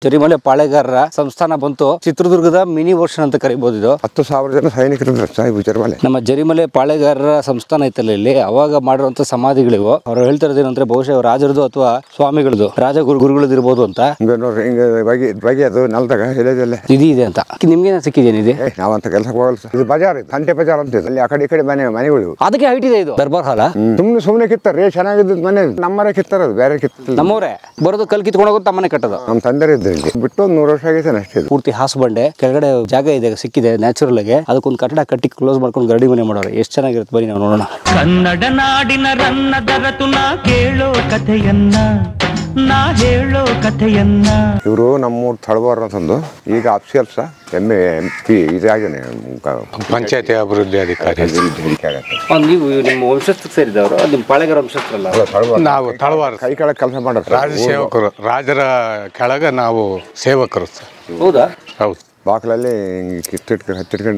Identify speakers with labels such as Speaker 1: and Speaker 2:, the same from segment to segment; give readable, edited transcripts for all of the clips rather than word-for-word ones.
Speaker 1: ಜರಿಮಲೆ ಪಾಳೆಗಾರರ ಸಂಸ್ಥಾನ ಬಂತು. ಚಿತ್ರದುರ್ಗದ ಮಿನಿ ವರ್ಷನ್ ಅಂತ ಕರಿಬಹುದು. ಇದು
Speaker 2: 10,000 ಜನ ಸೈನಿಕರು ಜರಿಮಲೆ.
Speaker 1: ನಮ್ಮ ಜರಿಮಲೆ ಪಾಳೆಗಾರರ ಸಂಸ್ಥಾನ ಐತಲ್ಲ, ಇಲ್ಲಿ ಅವಾಗ ಮಾಡಿರುವಂತ ಸಮಾಧಿಗಳಿವು. ಅವ್ರು ಹೇಳ್ತಾ ಇರೋದೇನಂದ್ರೆ ಬಹುಶಃ ರಾಜರದು ಅಥವಾ ಸ್ವಾಮಿಗಳದು, ರಾಜ ಗುರುಗಳದ್ದು ಇರ್ಬೋದು ಅಂತ.
Speaker 2: ನೋಡ್ರಿ ಹಿಂಗೆ ಬಗೆ ಅದು ನೆಲದಾಗ ಎಲೆದೆಲ್ಲ
Speaker 1: ಇದೆ ಅಂತ ನಿಮ್ಗೇನ ಸಿಕ್ಕಿದೇನಿದೆ?
Speaker 2: ನಾವಂತ ಕೆಲಸಕ್ಕೆ ಹೋಗಲ್ಲ ಸರ್. ಇದು ಬಜಾರ್, ಸಂತೆ ಬಜಾರ್ ಅಂತ ಅಲ್ಲಿ ಆ ಕಡೆ ಈ ಕಡೆ ಮನೆಗಳು.
Speaker 1: ಅದಕ್ಕೆ ಹೈಟ್ ಇದೆ ಇದು ದರ್ಬಾರ್ ಹಾಲ.
Speaker 2: ಸುಮ್ಮನೆ ಕಿತ್ತಾರೆ, ಚೆನ್ನಾಗಿದ್ದ ಮನೆ ನಮ್ಮನೆ ಕಿತ್ತಾರ, ಬೇರೆ ಕಿತ್ತ
Speaker 1: ನಮ್ಮವರೇ ಬರೋದು ಕಲ್ ಕಿತ್ಕೊಂಡು ಹೋಗೋದು ತಮ್ಮನೆ ಕಟ್ಟೋದು.
Speaker 2: ನಮ್ಮ ತಂದೆ ಬಿಟ್ಟು 100 ವರ್ಷ ಆಗೈತೆ ಅಷ್ಟೇ.
Speaker 1: ಪೂರ್ತಿ ಹಾಸು ಬಂಡೆ ಕೆಳಗಡೆ ಜಾಗ ಇದೆ, ಸಿಕ್ಕಿದೆ ನ್ಯಾಚುರಲ್ ಆಗಿ. ಅದಕ್ಕೊಂದು ಕಟ್ಟಡ ಕಟ್ಟಿ ಕ್ಲೋಸ್ ಮಾಡ್ಕೊಂಡು ಗರಡಿ ಮನೆ ಮಾಡೋರು. ಎಷ್ಟು ಚೆನ್ನಾಗಿರುತ್ತೆ ಬನ್ನಿ ನಾವು ನೋಡೋಣ.
Speaker 3: ಕನ್ನಡ ನಾಡಿನ ರನ್ನದರತು ನಾ ಕೇಳೋ ಕಥೆಯನ್ನ, ನಾ ಹೇಳೋ ಕಥೆಯನ್ನ.
Speaker 2: ಇವರು ನಮ್ಮೂರು ತಳವಾರ ಅಂತಂದು ಈಗ ಅಫ್ಸಿಯಲ್ಸ MP ಇದಾಗೇನೆ
Speaker 4: ಪಂಚಾಯತಿ ಅಭಿವೃದ್ಧಿ ಅಧಿಕಾರಿ.
Speaker 1: ನೀವು ನಿಮ್ಮ ವಂಶಸ್ಥಕ್ಕೆ ಸೇರಿದವರು, ನಿಮ್ಮ ಪಾಳೆಗಾರ ವಂಶಸ್ಥರಲ್ಲ?
Speaker 4: ನಾವು ತಳವಾರ
Speaker 2: ಕೈ ಕೆಳಗೆ ಕೆಲಸ ಮಾಡೋದು,
Speaker 4: ರಾಜ ಸೇವಕರು. ರಾಜರ ಕೆಳಗ ನಾವು ಸೇವಕರು ಸರ್.
Speaker 1: ಹೌದಾ?
Speaker 4: ಹೌದು.
Speaker 2: ಬಾಕ್ಲಲ್ಲಿ ಹತ್ತಿಟ್ಕೊಂಡು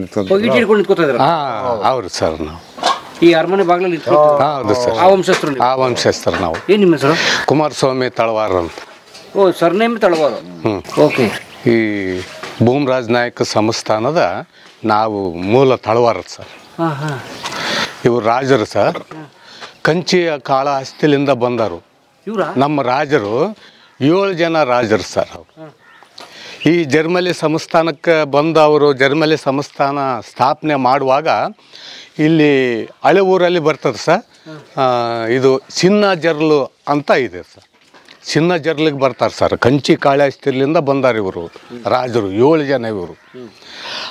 Speaker 1: ನಿಂತ್ಕೊತಾ
Speaker 4: ಹೌದು ಸರ್. ನಾವು
Speaker 1: ಈ ಅರಮನೆ ಬಾಗ್ಲಲ್ಲಿ
Speaker 4: ಹೌದು ಸರ್.
Speaker 1: ಆ ವಂಶಸ್ಥರು?
Speaker 4: ಆ ವಂಶಸ್ಥರು ನಾವು.
Speaker 1: ಏನ್ ನಿಮ್ಮ ಹೆಸರು?
Speaker 4: ಕುಮಾರಸ್ವಾಮಿ ತಳವಾರ ಅಂತ.
Speaker 1: ಓ, ಸರ್ನೇಮ್ ತಳವಾರ. ಓಕೆ.
Speaker 4: ಈ ಭೂಮರಾಜ್ ನಾಯಕ ಸಂಸ್ಥಾನದ ನಾವು ಮೂಲ ತಳವಾರ ಸರ್. ಇವರು ರಾಜರು ಸರ್. ಕಂಚಿಯ ಕಾಳ ಹಸ್ತಿಲಿಂದ ಬಂದರು ನಮ್ಮ ರಾಜರು. 7 ಜನ ರಾಜರು ಸರ್. ಈ ಜರ್ಮಲಿ ಸಂಸ್ಥಾನಕ್ಕೆ ಬಂದು ಅವರು ಜರ್ಮಲಿ ಸಂಸ್ಥಾನ ಸ್ಥಾಪನೆ ಮಾಡುವಾಗ ಇಲ್ಲಿ ಹಳೆ ಊರಲ್ಲಿ ಬರ್ತದೆ ಸರ್. ಇದು ಚಿನ್ನ ಜರ್ಲು ಅಂತ ಇದೆ ಸರ್. ಚಿನ್ನ ಜರ್ಲಿಗೆ ಬರ್ತಾರೆ ಸರ್. ಕಂಚಿ ಕಾಳಹಸ್ತಿಲಿಂದ ಬಂದಾರ ಇವರು ರಾಜರು. 7 ಜನ ಇವರು.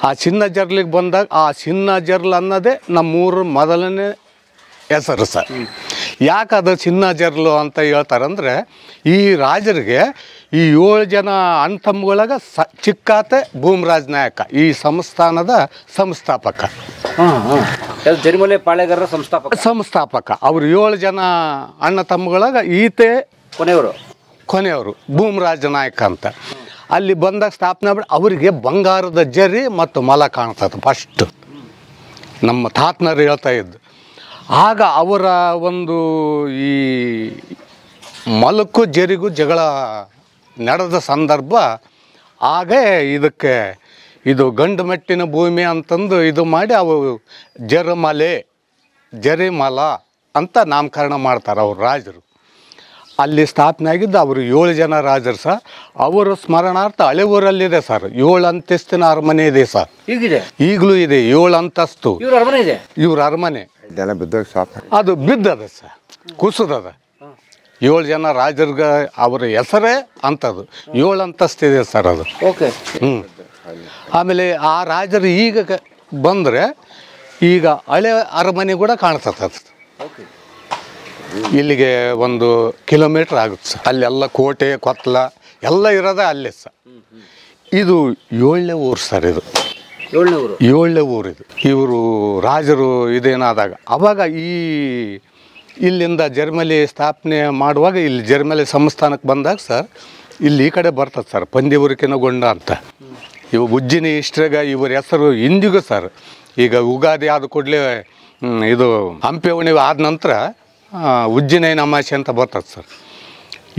Speaker 4: ಆ ಚಿನ್ನ ಜರ್ಲಿಗೆ ಬಂದಾಗ ಆ ಚಿನ್ನ ಜರ್ಲ್ ಅನ್ನೋದೇ ನಮ್ಮೂರು ಮೊದಲನೇ ಹೆಸರು ಸರ್. ಯಾಕೆ ಅದು ಚಿನ್ನ ಜರ್ಲು ಅಂತ ಹೇಳ್ತಾರಂದ್ರೆ, ಈ ರಾಜರಿಗೆ ಈ 7 ಜನ ಅಣ್ಣ ತಮ್ಮಗಳಾಗ ಚಿಕ್ಕಾತೆ ಭೂಮರಾಜ್ ನಾಯಕ, ಈ ಸಂಸ್ಥಾನದ ಸಂಸ್ಥಾಪಕ.
Speaker 1: ಜರಿಮಲೆ ಪಾಳೆಗಾರರ ಸಂಸ್ಥಾಪಕ
Speaker 4: ಅವರು 7 ಜನ ಅಣ್ಣ ತಮ್ಮಗಳಾಗ ಈತೆ ಕೊನೆಯವರು ಭೂಮರಾಜ ನಾಯಕ ಅಂತ. ಅಲ್ಲಿ ಬಂದಾಗ ಸ್ಥಾಪನೆ ಮಾಡಿ ಅವರಿಗೆ ಬಂಗಾರದ ಜರಿ ಮತ್ತು ಮಲ ಕಾಣ್ತದೆ ಫಸ್ಟ್. ನಮ್ಮ ತಾತನರು ಹೇಳ್ತಾ ಇದ್ದು. ಆಗ ಅವರ ಒಂದು ಈ ಮಲಕ್ಕೂ ಜರಿಗೂ ಜಗಳ ನಡೆದ ಸಂದರ್ಭ. ಹಾಗೇ ಇದಕ್ಕೆ ಇದು ಗಂಡು ಮೆಟ್ಟಿನ ಭೂಮಿ ಅಂತಂದು ಇದು ಮಾಡಿ ಅವು ಜರಿಮಲ ಅಂತ ನಾಮಕರಣ ಮಾಡ್ತಾರೆ ಅವರು ರಾಜರು. ಅಲ್ಲಿ ಸ್ಥಾಪನೆ ಆಗಿದ್ದು ಅವರು 7 ಜನ ರಾಜರು ಸರ್. ಅವರ ಸ್ಮರಣಾರ್ಥ ಹಳೆ ಊರಲ್ಲಿದೆ ಸರ್. 7 ಅಂತಸ್ತಿನ ಅರಮನೆ ಇದೆ ಸರ್. ಈಗಲೂ ಇದೆ 7 ಅಂತಸ್ತು ಇವ್ರ ಅರಮನೆ. ಅದು ಬಿದ್ದದ ಸರ್, ಕುಸಿದದ. 7 ಜನ ರಾಜರ್ಗ ಅವರ ಹೆಸರೇ ಅಂತದು. 7 ಅಂತಸ್ತಿದೆ ಸರ್ ಅದು. ಆಮೇಲೆ ಆ ರಾಜರು ಈಗ ಬಂದರೆ ಈಗ ಹಳೆ ಅರಮನೆ ಕೂಡ ಕಾಣ್ತದೆ. ಇಲ್ಲಿಗೆ 1 ಕಿಲೋಮೀಟ್ರ್ ಆಗುತ್ತೆ ಸರ್. ಅಲ್ಲೆಲ್ಲ ಕೋಟೆ ಕೊತ್ತಲ ಎಲ್ಲ ಇರೋದೇ ಅಲ್ಲೇ ಸರ್. ಇದು 7ನೇ ಊರು ಸರ್. ಇದು 7ನೇ ಊರು. ಇದು ಇವರು ರಾಜರು ಇದೇನಾದಾಗ ಅವಾಗ ಇಲ್ಲಿಂದ ಜರ್ಮಲಿ ಸ್ಥಾಪನೆ ಮಾಡುವಾಗ ಇಲ್ಲಿ ಜರ್ಮಲಿ ಸಂಸ್ಥಾನಕ್ಕೆ ಬಂದಾಗ ಸರ್, ಇಲ್ಲಿ ಈ ಕಡೆ ಬರ್ತದೆ ಸರ್ ಪಂದಿವರಿಕಿನಗೊಂಡ ಅಂತ. ಇವು ಉಜ್ಜಿನಿ ಇಷ್ಟ್ರಾಗ ಇವ್ರ ಹೆಸರು ಇಂದಿಗೂ ಸರ್. ಈಗ ಯುಗಾದಿ ಆದ ಕೂಡಲೇ ಇದು ಹಂಪಿ ಹುಣ್ಣಿಮೆ ಆದ ನಂತರ ಉಜ್ಜಿನಿ ಅಮಾವಾಸ್ಯೆ ಅಂತ ಬರ್ತದೆ ಸರ್.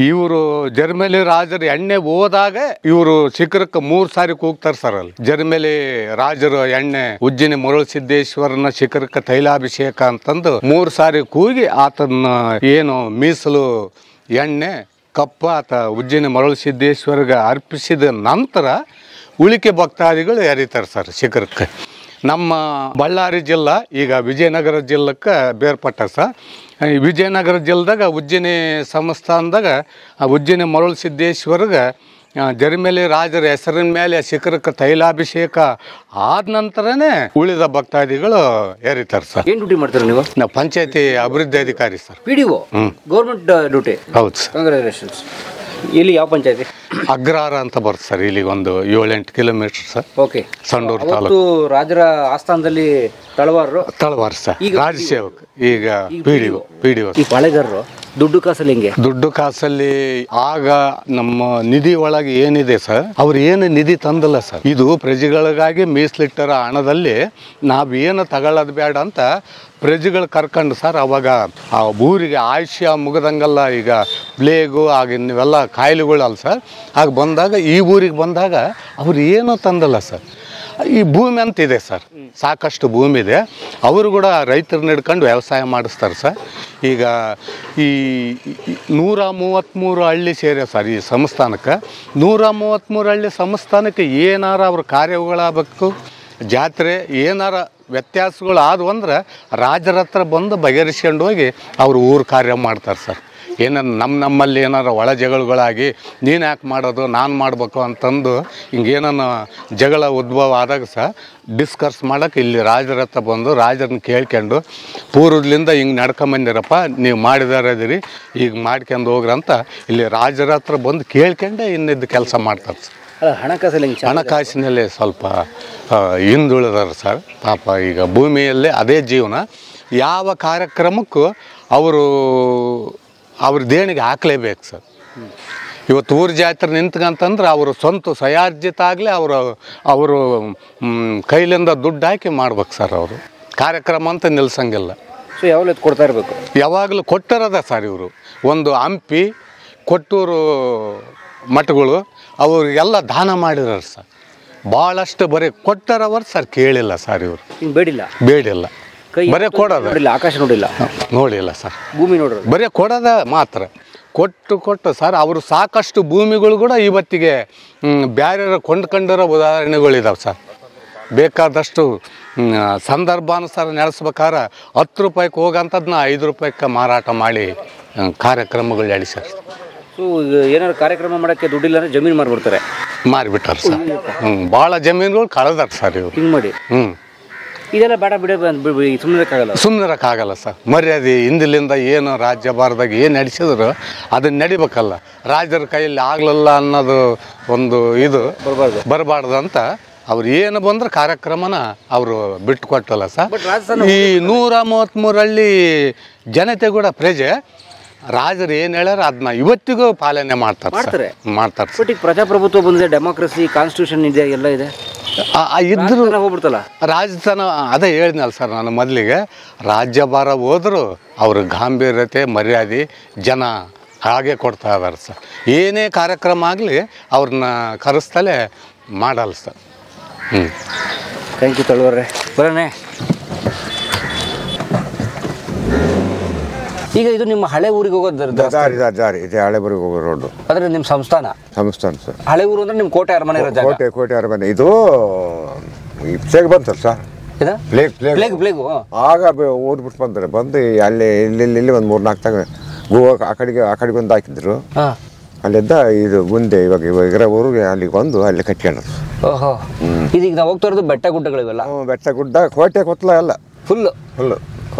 Speaker 4: ಇವರು ಜರ್ಮಲಿ ರಾಜರು ಎಣ್ಣೆ ಹೋದಾಗ ಇವರು ಶಿಖರಕ್ಕೆ 3 ಸಾರಿ ಕೂಗ್ತಾರೆ ಸರ್. ಅಲ್ಲಿ ಜರ್ಮಲಿ ರಾಜರು ಎಣ್ಣೆ ಉಜ್ಜಿನಿ ಮರಳು ಸಿದ್ದೇಶ್ವರನ ಶಿಖರಕ್ಕೆ ತೈಲಾಭಿಷೇಕ ಅಂತಂದು 3 ಸಾರಿ ಕೂಗಿ ಆತನ ಏನು ಮೀಸಲು ಎಣ್ಣೆ ಕಪ್ಪ ಆತ ಉಜ್ಜಿನಿ ಮರಳು ಸಿದ್ದೇಶ್ವರಿಗೆ ಅರ್ಪಿಸಿದ ನಂತರ ಉಳಿಕೆ ಭಕ್ತಾದಿಗಳು ಎರಿತಾರೆ ಸರ್ ಶಿಖರಕ್ಕೆ. ನಮ್ಮ ಬಳ್ಳಾರಿ ಜಿಲ್ಲಾ ಈಗ ವಿಜಯನಗರ ಜಿಲ್ಲಕ್ಕೆ ಬೇರ್ಪಟ್ಟ ಸರ್. ವಿಜಯನಗರ ಜಿಲ್ಲೆದಾಗ ಉಜ್ಜಿನಿ ಸಂಸ್ಥಾನದಾಗ ಉಜ್ಜಿನಿ ಮರಳು ಸಿದ್ದೇಶ್ವರಿಗೆ ಜರಿಮಲೆ ರಾಜರ ಹೆಸರಿನ ಮೇಲೆ ಶಿಖರಕ್ಕೆ ತೈಲಾಭಿಷೇಕ ಆದ ನಂತರನೇ ಉಳಿದ ಭಕ್ತಾದಿಗಳು ಏರಿತಾರೆ ಸರ್.
Speaker 1: ಏನು ಡ್ಯೂಟಿ ಮಾಡ್ತಾರೆ ನೀವು?
Speaker 4: ನಾವು ಪಂಚಾಯತಿ ಅಭಿವೃದ್ಧಿ ಅಧಿಕಾರಿ ಸರ್.
Speaker 1: PDO government duty?
Speaker 4: ಹೌದು ಸರ್.
Speaker 1: ಕಂಗ್ರ್ಯಾಚುಲೇಷನ್ಸ್. ಇಲ್ಲಿ ಯಾವ ಪಂಚಾಯತಿ?
Speaker 4: ಅಗ್ರಹಾರ ಅಂತ ಬರುತ್ತೆ ಸರ್. ಇಲ್ಲಿ ಒಂದು 7-8 kilometre sir.
Speaker 1: Okay.
Speaker 4: Sandur taluk.
Speaker 1: ರಾಜರ ಆಸ್ಥಾನದಲ್ಲಿ ತಳವಾರ
Speaker 4: ಸರ್. ರಾಜ ಸೇವಕ ಈಗ PDO.
Speaker 1: ಈ ಪಾಳೆಗಾರರು ದುಡ್ಡು ಕಾಸಲ್ಲಿ ಹಿಂಗೆ
Speaker 4: ದುಡ್ಡು ಕಾಸಲ್ಲಿ ಆಗ ನಮ್ಮ ನಿಧಿ ಒಳಗೆ ಏನಿದೆ ಸರ್, ಅವ್ರು ಏನು ನಿಧಿ ತಂದಲ್ಲ ಸರ್, ಇದು ಪ್ರಜೆಗಳಿಗಾಗಿ ಮೀಸಲಿಟ್ಟರ ಹಣದಲ್ಲಿ ನಾವೇನು ತಗೊಳ್ಳೋದು ಬೇಡ ಅಂತ ಪ್ರಜೆಗಳು ಕರ್ಕೊಂಡು ಸರ್ ಅವಾಗ ಆ ಊರಿಗೆ ಆಯುಷ್ಯ ಮುಗದಂಗಲ್ಲ, ಈಗ ಪ್ಲೇಗು ಆಗ ಇನ್ನೆಲ್ಲ ಕಾಯಿಲೆಗಳಲ್ಲ ಸರ್, ಆಗ ಬಂದಾಗ ಈ ಊರಿಗೆ ಬಂದಾಗ ಅವ್ರು ಏನೂ ತಂದಲ್ಲ ಸರ್. ಈ ಭೂಮಿ ಅಂತಿದೆ ಸರ್, ಸಾಕಷ್ಟು ಭೂಮಿ ಇದೆ, ಅವರು ಕೂಡ ರೈತರನ್ನ ಹಿಡ್ಕೊಂಡು ವ್ಯವಸಾಯ ಮಾಡಿಸ್ತಾರೆ ಸರ್. ಈಗ ಈ 133 ಹಳ್ಳಿ ಸೇರಿ ಸರ್ ಈ ಸಂಸ್ಥಾನಕ್ಕೆ. 133 ಹಳ್ಳಿ ಸಂಸ್ಥಾನಕ್ಕೆ ಏನಾರ ಅವ್ರ ಕಾರ್ಯಗಳಾಗಬೇಕು, ಜಾತ್ರೆ ಏನಾರ ವ್ಯತ್ಯಾಸಗಳು ಆದವು ಅಂದ್ರೆ ರಾಜರ ಹತ್ರ ಬಂದು ಬಗೆಹರಿಸ್ಕೊಂಡು ಹೋಗಿ ಅವರು ಊರು ಕಾರ್ಯ ಮಾಡ್ತಾರೆ ಸರ್. ಏನನ್ನು ನಮ್ಮಲ್ಲಿ ಏನಾರು ಒಳ ಜಗಳಗಳಾಗಿ ನೀನು ಯಾಕೆ ಮಾಡೋದು ನಾನು ಮಾಡಬೇಕು ಅಂತಂದು ಹಿಂಗೇನನ್ನು ಜಗಳ ಉದ್ಭವ ಆದಾಗ ಸಹ ಡಿಸ್ಕಸ್ ಮಾಡೋಕ್ಕೆ ಇಲ್ಲಿ ರಾಜರ ಹತ್ರ ಬಂದು ರಾಜರನ್ನ ಕೇಳ್ಕೊಂಡು ಪೂರ್ವದಿಂದ ಹಿಂಗೆ ನಡ್ಕೊಂಬಂದಿರಪ್ಪ, ನೀವು ಮಾಡಿದಾರದಿರಿ ಈಗ ಮಾಡ್ಕೊಂಡು ಹೋಗ್ರಂತ ಇಲ್ಲಿ ರಾಜರ ಹತ್ರ ಬಂದು ಕೇಳ್ಕೊಂಡೆ ಇನ್ನಿದ್ದು ಕೆಲಸ ಮಾಡ್ತಾರೆ ಸರ್. ಹಣಕಾಸಿನಲ್ಲಿ ಸ್ವಲ್ಪ ಹಿಂದುಳಿದಾರೆ ಸರ್ ಪಾಪ. ಈಗ ಭೂಮಿಯಲ್ಲೇ ಅದೇ ಜೀವನ, ಯಾವ ಕಾರ್ಯಕ್ರಮಕ್ಕೂ ಅವ್ರ ದೇಣಿಗೆ ಹಾಕಲೇಬೇಕು ಸರ್. ಇವತ್ತು ಊರ ಜಾತ್ರೆ ನಿಂತ್ಕಂತಂದ್ರೆ ಅವರು ಸ್ವಂತ ಸ್ವಯಾರ್ಜಿತ ಆಗಲಿ ಅವರು ಕೈಲಿಂದ ದುಡ್ಡು ಹಾಕಿ ಮಾಡ್ಬೇಕು ಸರ್. ಅವರು ಕಾರ್ಯಕ್ರಮ ಅಂತ ನಿಲ್ಸಂಗಿಲ್ಲ.
Speaker 1: ಸೊ ಯಾವಾಗಲೂ ಕೊಡ್ತಾ ಇರಬೇಕು,
Speaker 4: ಯಾವಾಗಲೂ ಕೊಟ್ಟಿರೋದ ಸರ್. ಇವರು ಒಂದು ಹಂಪಿ ಕೊಟ್ಟೂರು ಮಠಗಳು ಅವ್ರಿಗೆಲ್ಲ ದಾನ ಮಾಡಿದಾರೆ ಸರ್. ಭಾಳಷ್ಟು ಬರೀ ಕೊಟ್ಟರವರು ಸರ್, ಕೇಳಿಲ್ಲ ಸರ್. ಇವರು ಬೇಡಿಲ್ಲ, ಬರೀ ಕೊಡೋದು.
Speaker 1: ಆಕಾಶ
Speaker 4: ನೋಡಿಲ್ಲ ಸರ್,
Speaker 1: ಭೂಮಿ ನೋಡ್ರಿ,
Speaker 4: ಬರೀ ಕೊಡೋದ ಮಾತ್ರ. ಕೊಟ್ಟು ಸರ್ ಅವರು ಸಾಕಷ್ಟು ಭೂಮಿಗಳು ಕೂಡ ಇವತ್ತಿಗೆ ಬೇರೆ ಕೊಂಡ್ಕೊಂಡಿರೋ ಉದಾಹರಣೆಗಳಿದಾವೆ ಸರ್. ಬೇಕಾದಷ್ಟು ಸಂದರ್ಭಾನುಸಾರ ನಡೆಸ್ಬೇಕಾದ್ರೆ 10 ರೂಪಾಯಿಗೆ ಹೋಗೋಂಥದ್ದನ್ನ 5 ರೂಪಾಯಿಗೆ ಮಾರಾಟ ಮಾಡಿ ಕಾರ್ಯಕ್ರಮಗಳು ನಡೆಸ್ಯಾರ.
Speaker 1: ಸೊ ಏನಾದ್ರು ಕಾರ್ಯಕ್ರಮ ಮಾಡೋಕ್ಕೆ ದುಡ್ಡಿಲ್ಲ ಅಂದರೆ ಜಮೀನು ಮಾರಿಬಿಡ್ತಾರೆ,
Speaker 4: ಮಾರಿಬಿಟ್ಟಾರೆ ಸರ್. ಭಾಳ ಜಮೀನುಗಳು ಕಳೆದಾರೆ ಸರ್ ಇವರು
Speaker 1: ಹಿಂಗೆ ಮಾಡಿ. ಇದೆಲ್ಲ ಬೇಡ ಸುಮ್ಮನಿರಕ್ಕಾಗಲ್ಲ
Speaker 4: ಸರ್. ಮರ್ಯಾದೆ ಹಿಂದಿಲಿಂದ ಏನು ರಾಜ್ಯ ಭಾರದಾಗ ಏನು ನಡೆಸಿದ್ರು ಅದನ್ನ ನಡಿಬೇಕಲ್ಲ. ರಾಜರ ಕೈಯಲ್ಲಿ ಆಗಲಿಲ್ಲ ಅನ್ನೋದು ಒಂದು ಇದು ಬರಬಾರ್ದು ಅಂತ ಅವ್ರು ಏನು ಬಂದ್ರೆ ಕಾರ್ಯಕ್ರಮನ ಅವರು ಬಿಟ್ಟು ಕೊಟ್ಟಲ್ಲ ಸರ್. ಈ 133 ಹಳ್ಳಿ ಜನತೆ ಕೂಡ ಪ್ರಜೆ ರಾಜರು ಏನು ಹೇಳ್ಯಾರ ಅದನ್ನ ಇವತ್ತಿಗೂ ಪಾಲನೆ ಮಾಡ್ತಾರೆ.
Speaker 1: ಬಟ್ ಈಗ ಪ್ರಜಾಪ್ರಭುತ್ವ ಬಂದಿದೆ, ಡೆಮೋಕ್ರಸಿ, ಕಾನ್ಸ್ಟಿಟ್ಯೂಷನ್ ಇದೆ, ಎಲ್ಲ ಇದೆ,
Speaker 4: ಇದ್ರು
Speaker 1: ಹೋಗ್ಬಿಡ್ತಲ್ಲ
Speaker 4: ರಾಜಸ್ಥಾನ. ಅದೇ ಹೇಳಿದ್ನಲ್ಲ ಸರ್ ನಾನು ಮೊದಲಿಗೆ, ರಾಜ್ಯಭಾರ ಹೋದ್ರು ಅವ್ರ ಗಾಂಭೀರ್ಯತೆ ಮರ್ಯಾದೆ ಜನ ಹಾಗೆ ಕೊಡ್ತಾ ಇದ್ದಾರೆ ಸರ್. ಏನೇ ಕಾರ್ಯಕ್ರಮ ಆಗಲಿ ಅವ್ರನ್ನ ಕರೆಸ್ತಲೇ ಮಾಡಲ್ಲ ಸರ್.
Speaker 1: Thank you ತಳುವರ್ರೆ. ಬರೋಣ. ಈಗ ಇದು ನಿಮ್ಮ ಹಳೆ ಊರಿಗೆ ಹೋಗೋದು
Speaker 2: ದಾರಿ ಇದೆ, ಹಳೆ ಊರಿಗೆ ಹೋಗೋ ರೋಡ್.
Speaker 1: ಅಂದ್ರೆ ನಿಮ್ಮ ಸಂಸ್ಥಾನ
Speaker 2: ಸರ್.
Speaker 1: ಹಳೆ ಊರು ಅಂದ್ರೆ ನಿಮ್ಮ ಕೋಟೆ ಅರಮನೆ ಇರೋ ಜಾಗ.
Speaker 2: ಕೋಟೆ ಅರಮನೆ. ಇದು ಪ್ಲೇಗ್ ಬಂತಲ್ಲ ಸರ್,
Speaker 1: ಪ್ಲೇಗು
Speaker 2: ಆಗ ಓದ್ಬಿಟ್ಟು ಬಂದು ಇಲ್ಲಿ ಒಂದು 3-4 ತಗ ಗೋವಾ ಆ ಕಡೆಗೆ ಬಂದು ಹಾಕಿದ್ರು. ಅಲ್ಲಿದ್ದ ಇದು ಮುಂದೆ ಇವಾಗ ಇರೋ ಊರಿಗೆ ಅಲ್ಲಿಗೆ ಬಂದು ಅಲ್ಲಿ ಕಟ್ಕೊಂಡ್ರು.
Speaker 1: ಓಹೋ. ಇದೀಗ ನಾವು ಹೋಗ್ತಾ ಇರೋದು ಬೆಟ್ಟ ಗುಡ್ಡಗಳಿವೆಲ್ಲ.
Speaker 2: ಬೆಟ್ಟ ಗುಡ್ಡ, ಕೋಟೆ ಕೊತ್ತಲ ಎಲ್ಲ
Speaker 1: ಫುಲ್ಲು.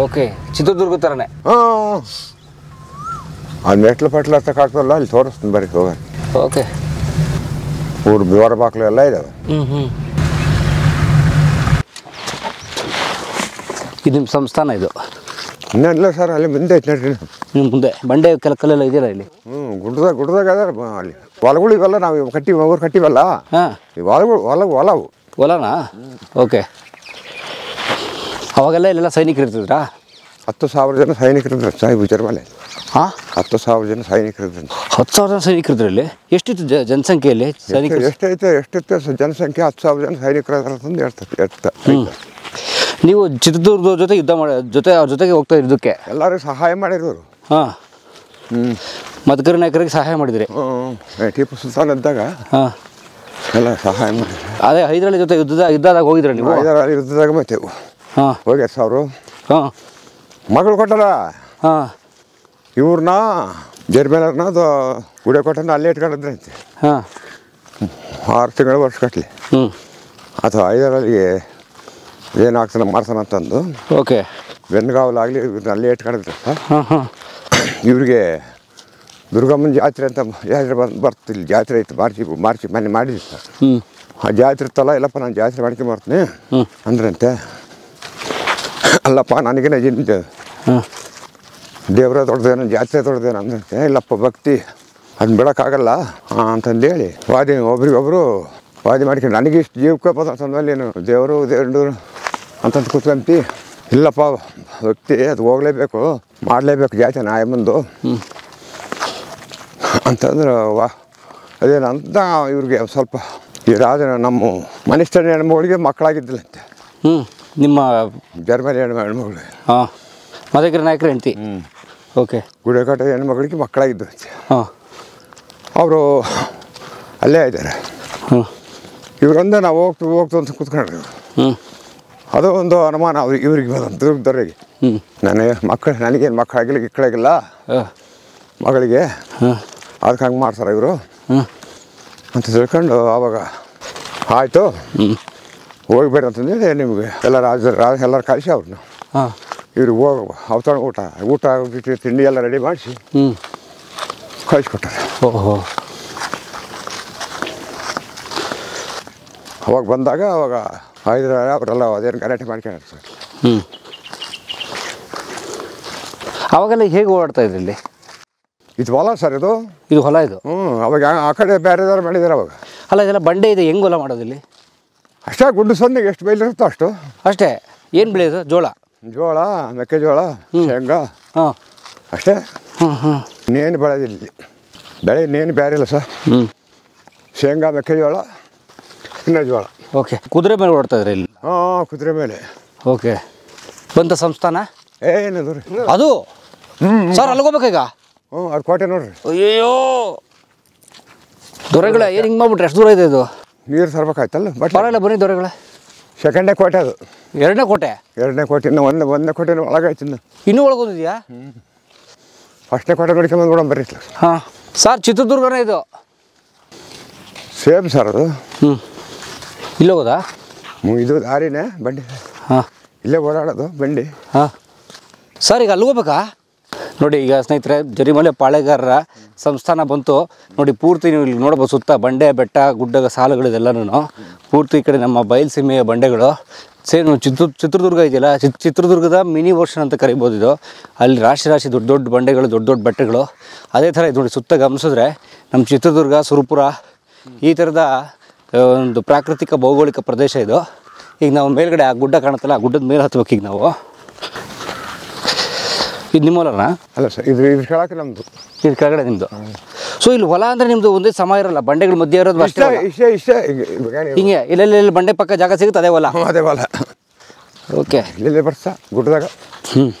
Speaker 1: ಓಕೆ, ಚಿತ್ರದುರ್ಗ ಥರನೇ.
Speaker 2: ಅದು ಮೆಟ್ಲು ಪಟ್ಲು ಹತ್ತ ಕಾಡ್ತಲ್ಲ, ಅಲ್ಲಿ ತೋರಿಸ್ತೀನಿ ಬರೀ ಹೋಗ.
Speaker 1: ಓಕೆ.
Speaker 2: ಊರು ದ್ವಾರ ಬಾಕ್ಲು ಎಲ್ಲ ಇದಾವೆ.
Speaker 1: ಇದು ನಿಮ್ಮ ಸಂಸ್ಥಾನ ಇದು?
Speaker 2: ಇನ್ನೆಲ್ಲ ಸರ್ ಅಲ್ಲಿ ಮುಂದೆ ಐತೆ ನೋಡ್ರಿ.
Speaker 1: ನಿಮ್ಮ ಮುಂದೆ ಬಂಡೆ ಕಲ್ಲೆಲ್ಲ ಇದೆಯಲ್ಲ ಇಲ್ಲಿ?
Speaker 2: ಗುಡ್ಡದಾಗ ಅದಾರ ಅಲ್ಲಿ ಹೊಲಗಳಿಗೆಲ್ಲ ನಾವು ಊರು ಕಟ್ಟಿವಲ್ಲ. ಈ ಹೊಲನಾ? ಓಕೆ.
Speaker 1: ಅವಾಗೆಲ್ಲ ಇಲ್ಲೆಲ್ಲ ಸೈನಿಕರು ಇರ್ತಿದ್ರಾ?
Speaker 2: 10,000 ಜನ ಸೈನಿಕರು ಇದ್ರು ಸಾಯಿ ವಿಚಾರ ಮೇಲೆ. 10,000 ಜನ ಸೈನಿಕರು ಇದ್ರು.
Speaker 1: 10,000 ಜನ ಸೈನಿಕರು ಇದ್ರಲ್ಲಿ? ಎಷ್ಟಿತ್ತು ಜನಸಂಖ್ಯೆಯಲ್ಲಿ ಸೈನಿಕರು?
Speaker 2: ಎಷ್ಟಿತ್ತು ಜನಸಂಖ್ಯೆ? 10,000 ಜನ ಸೈನಿಕರು ಅಂತಂದು ಹೇಳ್ತಾರೆ.
Speaker 1: ನೀವು ಚಿತ್ರದುರ್ಗದ ಜೊತೆ ಯುದ್ಧ ಅವ್ರ ಜೊತೆಗೆ ಹೋಗ್ತಾ ಇದಕ್ಕೆ
Speaker 2: ಎಲ್ಲರಿಗೂ ಸಹಾಯ ಮಾಡಿರೋರು.
Speaker 1: ಮದಕರಿ ನಾಯಕರಿಗೆ ಸಹಾಯ ಮಾಡಿದ್ರಿ?
Speaker 2: ಟಿಪ್ಪು ಸುಲ್ತಾನ್ ಇದ್ದಾಗ ಎಲ್ಲ ಸಹಾಯ ಮಾಡಿದ್ರು.
Speaker 1: ಅದೇ ಹೈದರಾಲಿ ಜೊತೆ ಯುದ್ಧದಾಗ ಹೋಗಿದ್ರೆ ನೀವು?
Speaker 2: ಹೈದರಾಲಿ ಯುದ್ಧದಾಗ ಮತ್ತೆ ಹೋಗಿ ಅವರು ಮಗಳು ಕೊಟ್ಟಾರ. ಇವ್ರನ್ನ ಜರ್ಮೇಲರ್ನ ಅದು ಗುಡಿ ಕೊಟ್ಟನ ಅಲ್ಲೇ ಇಟ್ಕೊಂಡಿದ್ರಂತೆ 6 ತಿಂಗಳು ವರ್ಷ ಕಟ್ಲಿ. ಅಥವಾ ಹೈದರಾಲಿಗೆ ಏನಾಗ್ತಾನೆ ಮಾಡ್ತಾನೆ ಅಂತಂದು
Speaker 1: ಓಕೆ
Speaker 2: ಬೆನ್ಗಾವಲಾಗಲಿ ಇವ್ರನ್ನ ಅಲ್ಲೇ ಇಟ್ಕೊಂಡಿದ್ರು. ಇವ್ರಿಗೆ ದುರ್ಗಮ್ಮನ ಜಾತ್ರೆ ಅಂತ ಜಾತ್ರೆ ಬರ್ತಿಲ್ಲ, ಜಾತ್ರೆ ಐತೆ ಮಾರ್ಚಿ ಮನೆ ಮಾಡಿದ್ವಿ ಸರ್. ಆ ಜಾತ್ರೆ ಇರ್ತಲ್ಲ, ಇಲ್ಲಪ್ಪ ನಾನು ಜಾತ್ರೆ ಮಾಡ್ಕೊಂಬರ್ತೀನಿ ಅಂದ್ರಂತೆ. ಅಲ್ಲಪ್ಪ ನನಗೇನೆ ದೇವರ ದೊಡ್ಡದೇನೋ ಜಾತ್ರೆ ದೊಡ್ಡದೇನೋ ಅಂದ್ರೆ ಇಲ್ಲಪ್ಪ ಭಕ್ತಿ ಅದನ್ನ ಬಿಡೋಕ್ಕಾಗಲ್ಲ ಅಂತಂದೇಳಿ ಒಬ್ರಿಗೊಬ್ರು ವಾದಿ ಮಾಡ್ಕೊಂಡು ನನಗೆ ಇಷ್ಟು ಜೀವಕ್ಕೆ ಅಂತಂದಲ್ಲಿ ಏನು ದೇವರು ಅಂತಂದು ಕೂತ್ಕೊಂತಿ ಇಲ್ಲಪ್ಪ ಭಕ್ತಿ ಅದು ಹೋಗ್ಲೇಬೇಕು ಮಾಡಲೇಬೇಕು ಜಾತ್ರೆ ನಾಯಮ್ಮಂದು ಅಂತಂದ್ರೆ ಅದೇನಂತ ಇವ್ರಿಗೆ ಸ್ವಲ್ಪ ಈ ರಾಜನ ನಮ್ಮ ಮನಿಷ್ಠನ ಹೆಣ್ಮಗಳಿಗೆ ಮಕ್ಕಳಾಗಿದ್ದಿಲ್ಲಂತೆ.
Speaker 1: ನಿಮ್ಮ
Speaker 2: ಜರ್ಮನಿ ಹೆಣ್ಮಗಳು
Speaker 1: ಹಾಂ ಮದಕರಿ ನಾಯಕರ ಹೆಂಡ್ತಿ. ಓಕೆ.
Speaker 2: ಗುಡಿಕಟ್ಟ ಹೆಣ್ಮಗಳಿಗೆ ಮಕ್ಕಳಾಗಿದ್ದಂತೆ.
Speaker 1: ಹಾಂ
Speaker 2: ಅವರು ಅಲ್ಲೇ ಇದ್ದಾರೆ. ಇವರೊಂದೇ ನಾವು ಹೋಗ್ತು ಅಂತ ಕೂತ್ಕೊಂಡ್ರು. ಅದು ಒಂದು ಅನುಮಾನ ಅವ್ರಿಗೆ ಇವ್ರಿಗೆ ದುರ್ಗದವ್ರಿಗೆ ನನಗೇನು ಮಕ್ಕಳಾಗಿಲ್ಲ ಮಗಳಿಗೆ ಅದಕ್ಕೆ ಹಂಗೆ ಮಾಡ್ತಾರೆ ಇವರು ಅಂತ ತಿಳ್ಕೊಂಡು ಆವಾಗ ಆಯಿತು ಹೋಗ್ಬೇಡಿ ಅಂತಂದೇಳಿ ನಿಮಗೆ ಎಲ್ಲ ಎಲ್ಲರೂ ಕಳಿಸಿ ಅವ್ರನ್ನ ಇವ್ರಿಗೆ ಅವತಾರ ಊಟ ತಿಂಡಿ ಎಲ್ಲ ರೆಡಿ ಮಾಡಿಸಿ ಕಳಿಸ್ಕೊಟ್ಟಾರೆ.
Speaker 1: ಓಹೋ.
Speaker 2: ಅವಾಗ ಬಂದಾಗ ಅವಾಗ ಅವರೆಲ್ಲ ಅದೇನು ಗಲಾಟೆ ಮಾಡ್ಕೊಂಡ್ರು ಸರ್.
Speaker 1: ಅವಾಗೆಲ್ಲ ಹೇಗೆ ಓಡಾಡ್ತಾ ಇದ್ರಿ ಇಲ್ಲಿ?
Speaker 2: ಇದು ಹೊಲ ಸರ್ ಇದು
Speaker 1: ಹೊಲ ಇದು.
Speaker 2: ಅವಾಗ ಆ ಕಡೆ ಬೇರೆದವ್ರು ಮಾಡಿದಾರೆ ಅವಾಗ.
Speaker 1: ಅಲ್ಲ ಇದೆಲ್ಲ ಬಂಡೆ ಇದೆ, ಹೆಂಗೆ ಹೊಲ ಮಾಡೋದಿಲ್ಲಿ?
Speaker 2: ಅಷ್ಟೇ ಗುಡ್ಡು ಸೊನ್ನೆಗೆ ಎಷ್ಟು ಬೈಲಿರುತ್ತೋ ಅಷ್ಟು
Speaker 1: ಅಷ್ಟೇ. ಏನು ಬೆಳೆಯೋದು? ಜೋಳ,
Speaker 2: ಮೆಕ್ಕೆಜೋಳ, ಶೇಂಗಾ ಅಷ್ಟೇ. ಇನ್ನೇನು ಬೆಳೆದಿಲ್ಲ ಬೆಳೆ, ಇನ್ನೇನು ಬೇರೆ ಇಲ್ಲ ಸರ್. ಶೇಂಗಾ, ಮೆಕ್ಕೆಜೋಳ, ಇನ್ನು ಜೋಳ.
Speaker 1: ಓಕೆ. ಕುದುರೆ ಮೇಲೆ ಓಡ್ತಾ ಇದ್ರಿ ಇಲ್ಲಿ?
Speaker 2: ಕುದುರೆ ಮೇಲೆ.
Speaker 1: ಓಕೆ. ಬಂತ ಸಂಸ್ಥಾನ
Speaker 2: ಏನದು ರೀ
Speaker 1: ಅದು? ಸರ್ ಅಲ್ಗೋಬೇಕೀಗ?
Speaker 2: ಅದು ಕೋಟೆ ನೋಡ್ರಿ.
Speaker 1: ಅಯ್ಯೋ ದೊರೆಗಳ ಏನು ಹಿಂಗೆ ಮಾಡ್ಬಿಟ್ರೆ ಎಷ್ಟು ದೂರ ಇದೆ ಇದು?
Speaker 2: ನೀರು ಸರ್ಬೇಕಾಯ್ತಲ್ಲ. ಬಟ್
Speaker 1: ಪರವಾಗಿಲ್ಲ ಬನ್ನಿ ದೊರೆಗಳ.
Speaker 2: ಸೆಕೆಂಡೇ ಕೋಟೆ ಅದು.
Speaker 1: ಎರಡನೇ ಕೋಟೆ?
Speaker 2: ಎರಡನೇ ಕೋಟೆ. ಇನ್ನು ಒಂದನೇ ಕೋಟೆ ಒಳಗಾಯ್ತು.
Speaker 1: ಇನ್ನೂ ಒಳಗೋದಿದೆಯಾ?
Speaker 2: ಫಸ್ಟ್ನೇ ಕೋಟೆ ನೋಡ್ಕೊಂಬಂದು ಕೂಡ ಬರ್ರಿ.
Speaker 1: ಹಾಂ ಸರ್, ಚಿತ್ರದುರ್ಗನೇ ಇದು?
Speaker 2: ಸೇಮ್ ಸರ್ ಅದು.
Speaker 1: ಇಲ್ಲೇ ಹೋದಾ?
Speaker 2: ಇದು ದಾರಿನೇ ಬಂಡಿ.
Speaker 1: ಹಾಂ
Speaker 2: ಇಲ್ಲೇ ಓಡಾಡೋದು ಬಂಡಿ.
Speaker 1: ಹಾಂ ಸರ್, ಈಗ ಅಲ್ಗೋಬೇಕಾ? ನೋಡಿ ಈಗ ಸ್ನೇಹಿತರೆ, ಜರಿಮಲೆ ಪಾಳೆಗಾರರ ಸಂಸ್ಥಾನ ಬಂತು ನೋಡಿ. ಪೂರ್ತಿ ನೀವು ಇಲ್ಲಿ ನೋಡ್ಬೋದು, ಸುತ್ತ ಬಂಡೆ, ಬೆಟ್ಟ, ಗುಡ್ಡ ಸಾಲುಗಳಿದೆಲ್ಲನೂ ಪೂರ್ತಿ ಈ ಕಡೆ ನಮ್ಮ ಬಯಲುಸೀಮೆಯ ಬಂಡೆಗಳು. ಸೇಮ್ ಚಿತ್ರದುರ್ಗ ಇದೆಯಲ್ಲ, ಚಿತ್ರದುರ್ಗದ ಮಿನಿ ವರ್ಷನ್ ಅಂತ ಕರಿಬೋದು ಇದು. ಅಲ್ಲಿ ರಾಶಿ ದೊಡ್ಡ ದೊಡ್ಡ ಬಂಡೆಗಳು, ದೊಡ್ಡ ದೊಡ್ಡ ಬೆಟ್ಟಗಳು. ಅದೇ ಥರ ಇದು ನೋಡಿ, ಸುತ್ತ ಗಮನಿಸಿದ್ರೆ ನಮ್ಮ ಚಿತ್ರದುರ್ಗ, ಸುರಪುರ ಈ ಥರದ ಒಂದು ಪ್ರಾಕೃತಿಕ ಭೌಗೋಳಿಕ ಪ್ರದೇಶ ಇದು. ಈಗ ನಾವು ಮೇಲ್ಗಡೆ ಆ ಗುಡ್ಡ ಕಾಣುತ್ತಲ್ಲ, ಆ ಗುಡ್ಡದ ಮೇಲೆ ಹತ್ಬೇಕು ಈಗ ನಾವು. ಇದು ನಿಮ್ಮ ಹೊಲನಾ?
Speaker 2: ಅಲ್ಲ ಸರ್, ಇದು ಕೆಳಕ್ಕೆ ನಮ್ಮದು.
Speaker 1: ಇದು ಕೆಳಗಡೆ ನಿಮ್ಮದು. ಸೊ ಇಲ್ಲಿ ಹೊಲ ಅಂದರೆ ನಿಮ್ಮದು ಒಂದೇ ಸಮ ಇರಲ್ಲ, ಬಂಡೆಗಳ ಮಧ್ಯೆ ಇರೋದು ಅಷ್ಟೇ.
Speaker 2: ಇಷ್ಟೇ
Speaker 1: ಹಿಂಗೆ ಇಲ್ಲೆಲ್ಲಿ ಬಂಡೆ ಪಕ್ಕ ಜಾಗ ಸಿಗುತ್ತೆ ಅದೇ ಹೊಲ?
Speaker 2: ಅದೇ ಹೊಲ.
Speaker 1: ಓಕೆ.
Speaker 2: ಇಲ್ಲೆಲ್ಲೇ ಬರ್ಸ ಗುಡ್ಡದಾಗ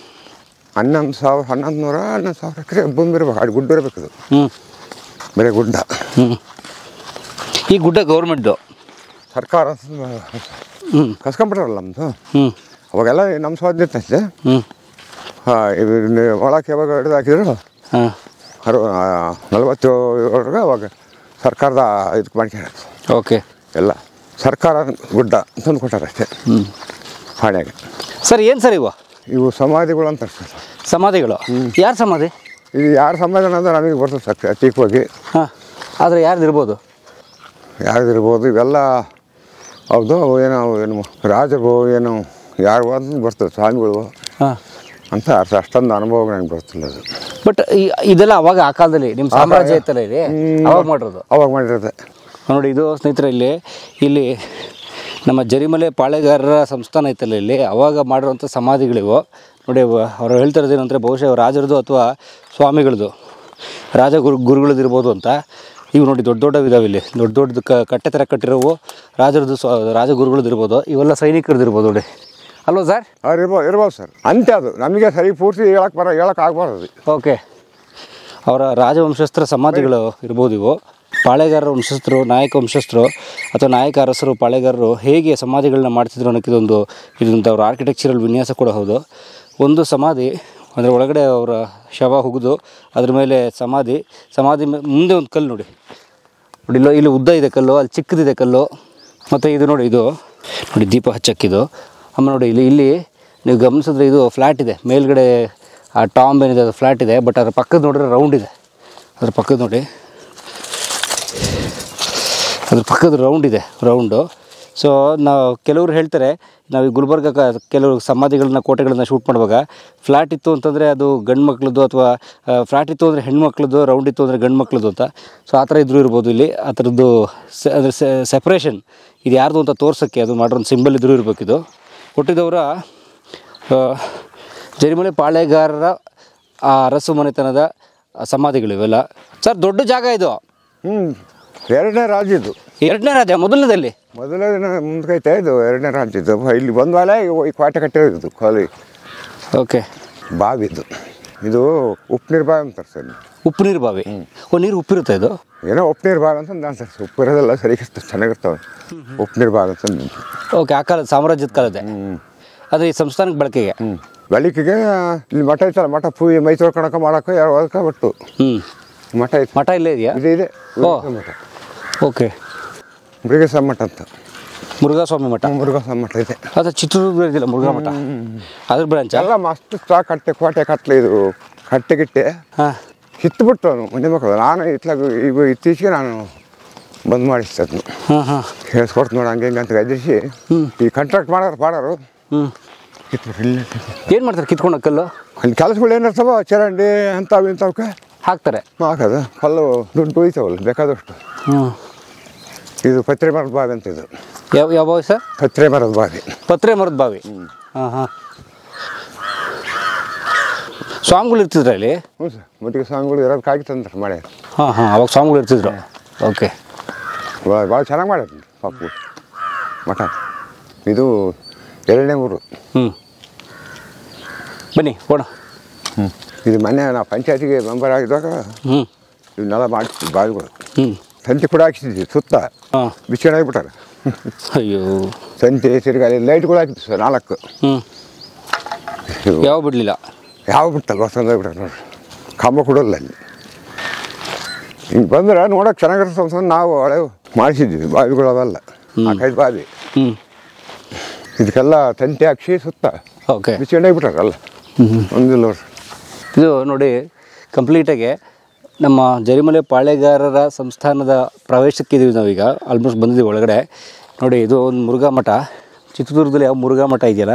Speaker 2: 11,000 ಎಕರೆ ಭೂಮಿ ಇರ್ಬೇಕು. ಅದು ಗುಡ್ಡ ಇರಬೇಕು. ಅದು ಬರೀ ಗುಡ್ಡ.
Speaker 1: ಈ ಗುಡ್ಡ ಗೌರ್ಮೆಂಟ್ದು?
Speaker 2: ಸರ್ಕಾರ ಕಸ್ಕೊಂಬಿಟ್ರಲ್ಲ ನಮ್ಮದು. ಅವಾಗೆಲ್ಲ ನಮ್ಮ ಸ್ವಾಧೀನ ಇರ್ತೈತೆ. ಒಳಕ್ಕೆ ಯಾವಾಗ ಹಿಡಿದು ಹಾಕಿದ್ರು 47 ಅವಾಗ ಸರ್ಕಾರದ ಇದಕ್ಕೆ ಮಾಡ್ಕೊಂಡ್ರೆ.
Speaker 1: ಓಕೆ.
Speaker 2: ಎಲ್ಲ ಸರ್ಕಾರ ಗುಡ್ಡ ತಂದು ಕೊಟ್ಟಾರೆ ಅಷ್ಟೇ ಹಾಡ್ಯಾಗೆ.
Speaker 1: ಸರ್ ಏನು ಸರ್
Speaker 2: ಇವು ಸಮಾಧಿಗಳು ಅಂತಾರೆ ಸರ್.
Speaker 1: ಸಮಾಧಿಗಳು? ಯಾರು ಸಮಾಧಿ?
Speaker 2: ಇದು ಯಾರು ಸಮಾಧಿ ಅನ್ನೋದು ನಮಗೆ ಬರ್ತದೆ ಸರ್ ಅತೀಕವಾಗಿ.
Speaker 1: ಹಾಂ, ಆದರೆ ಯಾರ್ದಿರ್ಬೋದು?
Speaker 2: ಇವೆಲ್ಲ ಹೌದು. ಏನು ರಾಜರು ಏನು ಯಾರು ಅಂತ ಬರ್ತದೆ, ಸ್ವಾಮಿಗಳು ಅಂತ ಅಷ್ಟೊಂದು ಅನುಭವ ನನಗೆ ಬರ್ತಿಲ್ಲ ಅದು.
Speaker 1: ಬಟ್ ಇದೆಲ್ಲ ಅವಾಗ ಆ ಕಾಲದಲ್ಲಿ ನಿಮ್ಮ ಸಾಮ್ರಾಜ್ಯ ಇತ್ತಲ್ಲ ಇಲ್ಲಿ, ಅವಾಗ ಮಾಡಿರೋದು ನೋಡಿ. ಇದು ಸ್ನೇಹಿತರೆ, ಇಲ್ಲಿ ನಮ್ಮ ಜರಿಮಲೆ ಪಾಳೆಗಾರರ ಸಂಸ್ಥಾನ ಇತ್ತಲ್ಲ ಇಲ್ಲಿ, ಅವಾಗ ಮಾಡಿರೋಂಥ ಸಮಾಧಿಗಳಿವು ನೋಡಿ. ಅವ್ರು ಹೇಳ್ತಾ ಇರೋದು ಏನಂದರೆ, ಬಹುಶಃ ರಾಜರದು ಅಥವಾ ಸ್ವಾಮಿಗಳದು, ಗುರುಗಳದಿರ್ಬೋದು ಅಂತ. ಇವು ನೋಡಿ ದೊಡ್ಡ ದೊಡ್ಡವಿದಾವೆ ಇಲ್ಲಿ, ದೊಡ್ಡ ದೊಡ್ಡದು ಕಟ್ಟೆ ಥರ ಕಟ್ಟಿರೋವು ರಾಜಗುರುಗಳದಿರ್ಬೋದು. ಇವೆಲ್ಲ ಸೈನಿಕರದಿರ್ಬೋದು ನೋಡಿ, ಅಲ್ವಾ ಸರ್?
Speaker 2: ಇರ್ಬೋದು ಸರ್. ಅಂತೆ ಅದು ನಮಗೆ ಸರಿ ಪೂರ್ತಿ ಹೇಳಕ್ಕೆ ಆಗ್ಬಾರ್ದು.
Speaker 1: ಓಕೆ. ಅವರ ರಾಜವಂಶಸ್ಥರ ಸಮಾಧಿಗಳು ಇರ್ಬೋದು ಇವು. ಪಾಳೆಗಾರರ ವಂಶಸ್ಥರು, ನಾಯಕ ವಂಶಸ್ಥರು ಅಥವಾ ನಾಯಕ ಅರಸರು, ಪಾಳೆಗಾರರು ಹೇಗೆ ಸಮಾಧಿಗಳನ್ನ ಮಾಡ್ತಿದ್ರು ಅನ್ನೋಕ್ಕಿದೊಂದು ಅವ್ರ ಆರ್ಕಿಟೆಕ್ಚರಲ್ ವಿನ್ಯಾಸ ಕೂಡ ಹೌದು. ಒಂದು ಸಮಾಧಿ ಅಂದರೆ ಒಳಗಡೆ ಅವರ ಶವ ಹುಗಿದು ಅದ್ರ ಮೇಲೆ ಸಮಾಧಿ ಮುಂದೆ ಒಂದು ಕಲ್ಲು ನೋಡಿ. ಇಲ್ಲಿ ಉದ್ದ ಇದೆ ಕಲ್ಲು, ಅಲ್ಲಿ ಚಿಕ್ಕದಿದೆ ಕಲ್ಲು. ಮತ್ತು ಇದು ನೋಡಿ ದೀಪ ಹಚ್ಚಕ್ಕಿದು. ಆಮೇಲೆ ನೋಡಿ ಇಲ್ಲಿ ನೀವು ಗಮನಿಸಿದ್ರೆ ಇದು ಫ್ಲ್ಯಾಟ್ ಇದೆ ಮೇಲ್ಗಡೆ. ಆ ಟಾಂಬ್ ಏನಿದೆ ಅದು ಫ್ಲ್ಯಾಟ್ ಇದೆ, ಬಟ್ ಅದ್ರ ಪಕ್ಕದ ನೋಡಿದ್ರೆ ರೌಂಡ್ ಇದೆ. ಅದ್ರ ಪಕ್ಕದ ನೋಡಿ, ಅದ್ರ ಪಕ್ಕದ ರೌಂಡ್ ಇದೆ. ರೌಂಡು ಸೊ ನಾವು ಕೆಲವರು ಹೇಳ್ತಾರೆ ನಾವು ಈ ಗುಲ್ಬರ್ಗ ಕೆಲವು ಸಮಾಧಿಗಳನ್ನ ಕೋಟೆಗಳನ್ನ ಶೂಟ್ ಮಾಡುವಾಗ ಫ್ಲ್ಯಾಟ್ ಇತ್ತು ಅಂತಂದರೆ ಅದು ಗಂಡು ಮಕ್ಳದ್ದು, ಅಥವಾ ಫ್ಲ್ಯಾಟ್ ಇತ್ತು ಅಂದರೆ ಹೆಣ್ಮಕ್ಳದ್ದು, ರೌಂಡ್ ಇತ್ತು ಅಂದರೆ ಗಂಡು ಮಕ್ಳದ್ದು ಅಂತ. ಸೊ ಆ ಥರ ಇದ್ರೂ ಇರ್ಬೋದು ಇಲ್ಲಿ. ಆ ಥರದ್ದು ಅಂದರೆ ಸೆಪ್ರೇಷನ್ ಇದು ಯಾರ್ದು ಅಂತ ತೋರ್ಸೋಕ್ಕೆ ಅದು ಮಾಡೋ ಒಂದು ಸಿಂಬಲ್ ಇದ್ರೂ ಇರಬೇಕಿದು. ಕೊಟ್ಟಿದ್ದವರ ಜರಿಮಲೆ ಪಾಳೆಗಾರರ ಆ ಅರಸು ಮನೆತನದ ಸಮಾಧಿಗಳು ಇವೆಲ್ಲ. ಸರ್ ದೊಡ್ಡ ಜಾಗ ಇದು.
Speaker 2: ಎರಡನೇ ರಾಜ್ಯ ಇದು.
Speaker 1: ಎರಡನೇ ರಾಜ್ಯ, ಮೊದಲನೇದಲ್ಲಿ
Speaker 2: ಮೊದಲನೇ ಮುಂದಕೈತೆ ಇದು ಎರಡನೇ ರಾಜ್ಯ ಇದು. ಇಲ್ಲಿ ಬಂದ್ಮೇಲೆ ಈ ಕೋಟೆ ಕಟ್ಟಿರೋದು ಕೋಲಿ.
Speaker 1: ಓಕೆ.
Speaker 2: ಬಾವಿ ಇದು ಉಪ್ಪು ನೀರು ಬಾವಿ ಅಂತಾರೆ ಸರ್.
Speaker 1: ಉಪ್ಪು ನೀರು ಬಾವಿ. ನೀರು ಉಪ್ಪಿರುತ್ತೆ ಇದು?
Speaker 2: ಏನೋ ಉಪ್ಪು ನೀರು ಬಾವಿ ಅಂತ ನಾನು ಸರ್. ಉಪ್ಪು ಇರೋದೆಲ್ಲ ಸರಿ ಚೆನ್ನಾಗಿರ್ತಾವೆ. ಉಪ್ಪು ನೀರು ಬಾವಿ ಅಂತ.
Speaker 1: ಓಕೆ. ಆ ಕಾಲದ ಸಾಮ್ರಾಜ್ಯದ ಕಾಲದೇ. ಆದರೆ ಈ ಸಂಸ್ಥಾನಕ್ಕೆ ಬಳಕೆಗೆ
Speaker 2: ಬೆಳಕಿಗೆ ಇಲ್ಲಿ ಮಠ ಐತಲ್ಲ, ಮಠ ಪೂಜೆ ಮೈ ತೊಳ್ಕೊಳಕ ಮಾಡೋಕೆ ಅದಕ್ಕೆ ಬಿಟ್ಟು ಮಠ ಐತೆ.
Speaker 1: ಮಠ ಇಲ್ಲೇ ಇದೆಯಾ?
Speaker 2: ಇದೆ ಮಠ.
Speaker 1: ಓಕೆ.
Speaker 2: ಮುರುಘಾಸ್ವಾಮಿ ಮಠ ಅಂತ.
Speaker 1: ಮುರುಘಾಸ್ವಾಮಿ ಮಠ.
Speaker 2: ಮುರುಘಾಸ್ವಾಮಿ ಮಠ ಇದೆ.
Speaker 1: ಅದು ಚಿತ್ರದುರ್ಗ ಇದೆಯಲ್ಲ ಮುರುಘಾ ಮಠ, ಅದ್ರ ಬ್ರಾಂಚ್
Speaker 2: ಎಲ್ಲ ಮಸ್ತ್ ಕಟ್ಟೆ ಕೋಟೆ ಕಟ್ಲೆ ಇದು. ಕಟ್ಟೆ ಗಿಟ್ಟೆ
Speaker 1: ಹಾಂ
Speaker 2: ಕಿತ್ತುಬಿಟ್ಟು ಅವನು ಮುಂದೆ ಮಕ್ಕಳು. ನಾನು ಈಗ ಇತ್ತೀಚೆಗೆ ನಾನು ಬಂದ್ ಮಾಡಿಸ್ತೆ ಅದನ್ನು.
Speaker 1: ಹಾಂ ಹಾಂ.
Speaker 2: ಹೇಳ್ಸ್ಕೊಡ್ತು ನೋಡಿ ಹಂಗೆ ಹಿಂಗೆ ಅಂತ ಎದುರಿಸಿ ಈ ಕಾಂಟ್ರಾಕ್ಟ್ ಮಾಡೋರು ಕಿತ್ಬಿಟ್ಟು ಇಲ್ಲಿ
Speaker 1: ಏನು ಮಾಡ್ತಾರೆ ಕಿತ್ಕೊಂಡು ಕಲ್ಲು?
Speaker 2: ಅಲ್ಲಿ ಕೆಲಸಗಳು ಏನಿರ್ತಾವ ಚರಂಡಿ ಅಂಥವು ಇಂಥವಕ್ಕೆ
Speaker 1: ಹಾಕ್ತಾರೆ.
Speaker 2: ಹಾಕೋದು ಕಲ್ಲು ದುಡ್ಡು ಹೋಯ್ತಾವಲ್ಲ ಬೇಕಾದಷ್ಟು. ಇದು ಪತ್ರೆ ಮರದ ಬಾವಿ ಅಂತ. ಇದು
Speaker 1: ಯಾವ ಬಾವಿ ಸರ್?
Speaker 2: ಪತ್ರೆ ಮರದ ಬಾವಿ.
Speaker 1: ಪತ್ರೆ ಮರದ ಬಾವಿ. ಹಾಂ ಹಾಂ. ಸ್ವಾಮಿಗಳು ಇರ್ತಿದ್ರ ಇಲ್ಲಿ?
Speaker 2: ಹ್ಞೂ ಸರ್. ಮಟ್ಟಿಗೆ ಸ್ವಾಮಿಗಳು ಇರೋದು ಕಾಗಿ ತಂದ್ರೆ ಮಳೆ.
Speaker 1: ಹಾಂ ಹಾಂ. ಅವಾಗ ಸ್ವಾಮಿಗಳು ಇರ್ತಿದ್ರು. ಓಕೆ.
Speaker 2: ಭಾಳ ಚೆನ್ನಾಗಿ ಮಾಡ್ಯಾರ ಪಾಪು ಮಠ. ಇದು ಎರಡನೇ ಊರು.
Speaker 1: ಬನ್ನಿ ಹೋಣ.
Speaker 2: ಇದು ಮೊನ್ನೆ ನಾವು ಪಂಚಾಯತಿಗೆ ಮೆಂಬರ್ ಆಗಿದ್ದಾಗ ಇವನ್ನೆಲ್ಲ ಮಾಡ್ತಿದ್ವಿ ಬಾವಿಗಳು. ಸಂತೆ ಕೂಡ ಹಾಕಿಸಿದ್ವಿ ಸುತ್ತ. ಬಿಚ್ಚಿಣ ಆಗಿಬಿಟ್ಟಾರೆ.
Speaker 1: ಅಯ್ಯೋ.
Speaker 2: ಸಂತೆ ತಿರ್ಗಿ ಅಲ್ಲಿ ಲೈಟ್ಗಳು ಹಾಕಿದ್ವಿ ಸರ್ 4.
Speaker 1: ಯಾವ ಬಿಡಲಿಲ್ಲ?
Speaker 2: ಯಾವ ಬಿಟ್ಟಲ್ಲ ಹೊಸಂದ ಬಿಟ್ಟಾರೆ ನೋಡ್ರಿ. ಕಂಬ ಕೊಡೋಲ್ಲ ಅಲ್ಲಿ. ಹಿಂಗೆ ಬಂದ್ರೆ ನೋಡೋಕೆ ಚೆನ್ನಾಗಿರ್ತದೆ ಅಂತ ನಾವು ಹಳೆ ಮಾಡಿಸಿದ್ವಿ ಬಾವಿಗಳು ಅವೆಲ್ಲ. 4-5 ಬಾವಿ. ಇದಕ್ಕೆಲ್ಲ ತಂತಿ ಹಾಕ್ಸಿ ಸುತ್ತ
Speaker 1: ಓಕೆ
Speaker 2: ಬಿಚ್ಚಿಣ ಆಗಿಬಿಟ್ಟಾರಲ್ಲ. ಒಂದಿಲ್ಲ ನೋಡ್ರಿ.
Speaker 1: ಇದು ನೋಡಿ ಕಂಪ್ಲೀಟಾಗಿ ನಮ್ಮ ಜರಿಮಲೆ ಪಾಳೆಗಾರರ ಸಂಸ್ಥಾನದ ಪ್ರವೇಶಕ್ಕಿದ್ದೀವಿ ನಾವೀಗ. ಆಲ್ಮೋಸ್ಟ್ ಬಂದಿದ್ದೀವಿ ಒಳಗಡೆ. ನೋಡಿ ಇದು ಒಂದು ಮುರುಘಾ ಮಠ. ಚಿತ್ರದುರ್ಗದಲ್ಲಿ ಯಾವ ಮುರುಘಾ ಮಠ ಇದೆಯಲ್ಲ,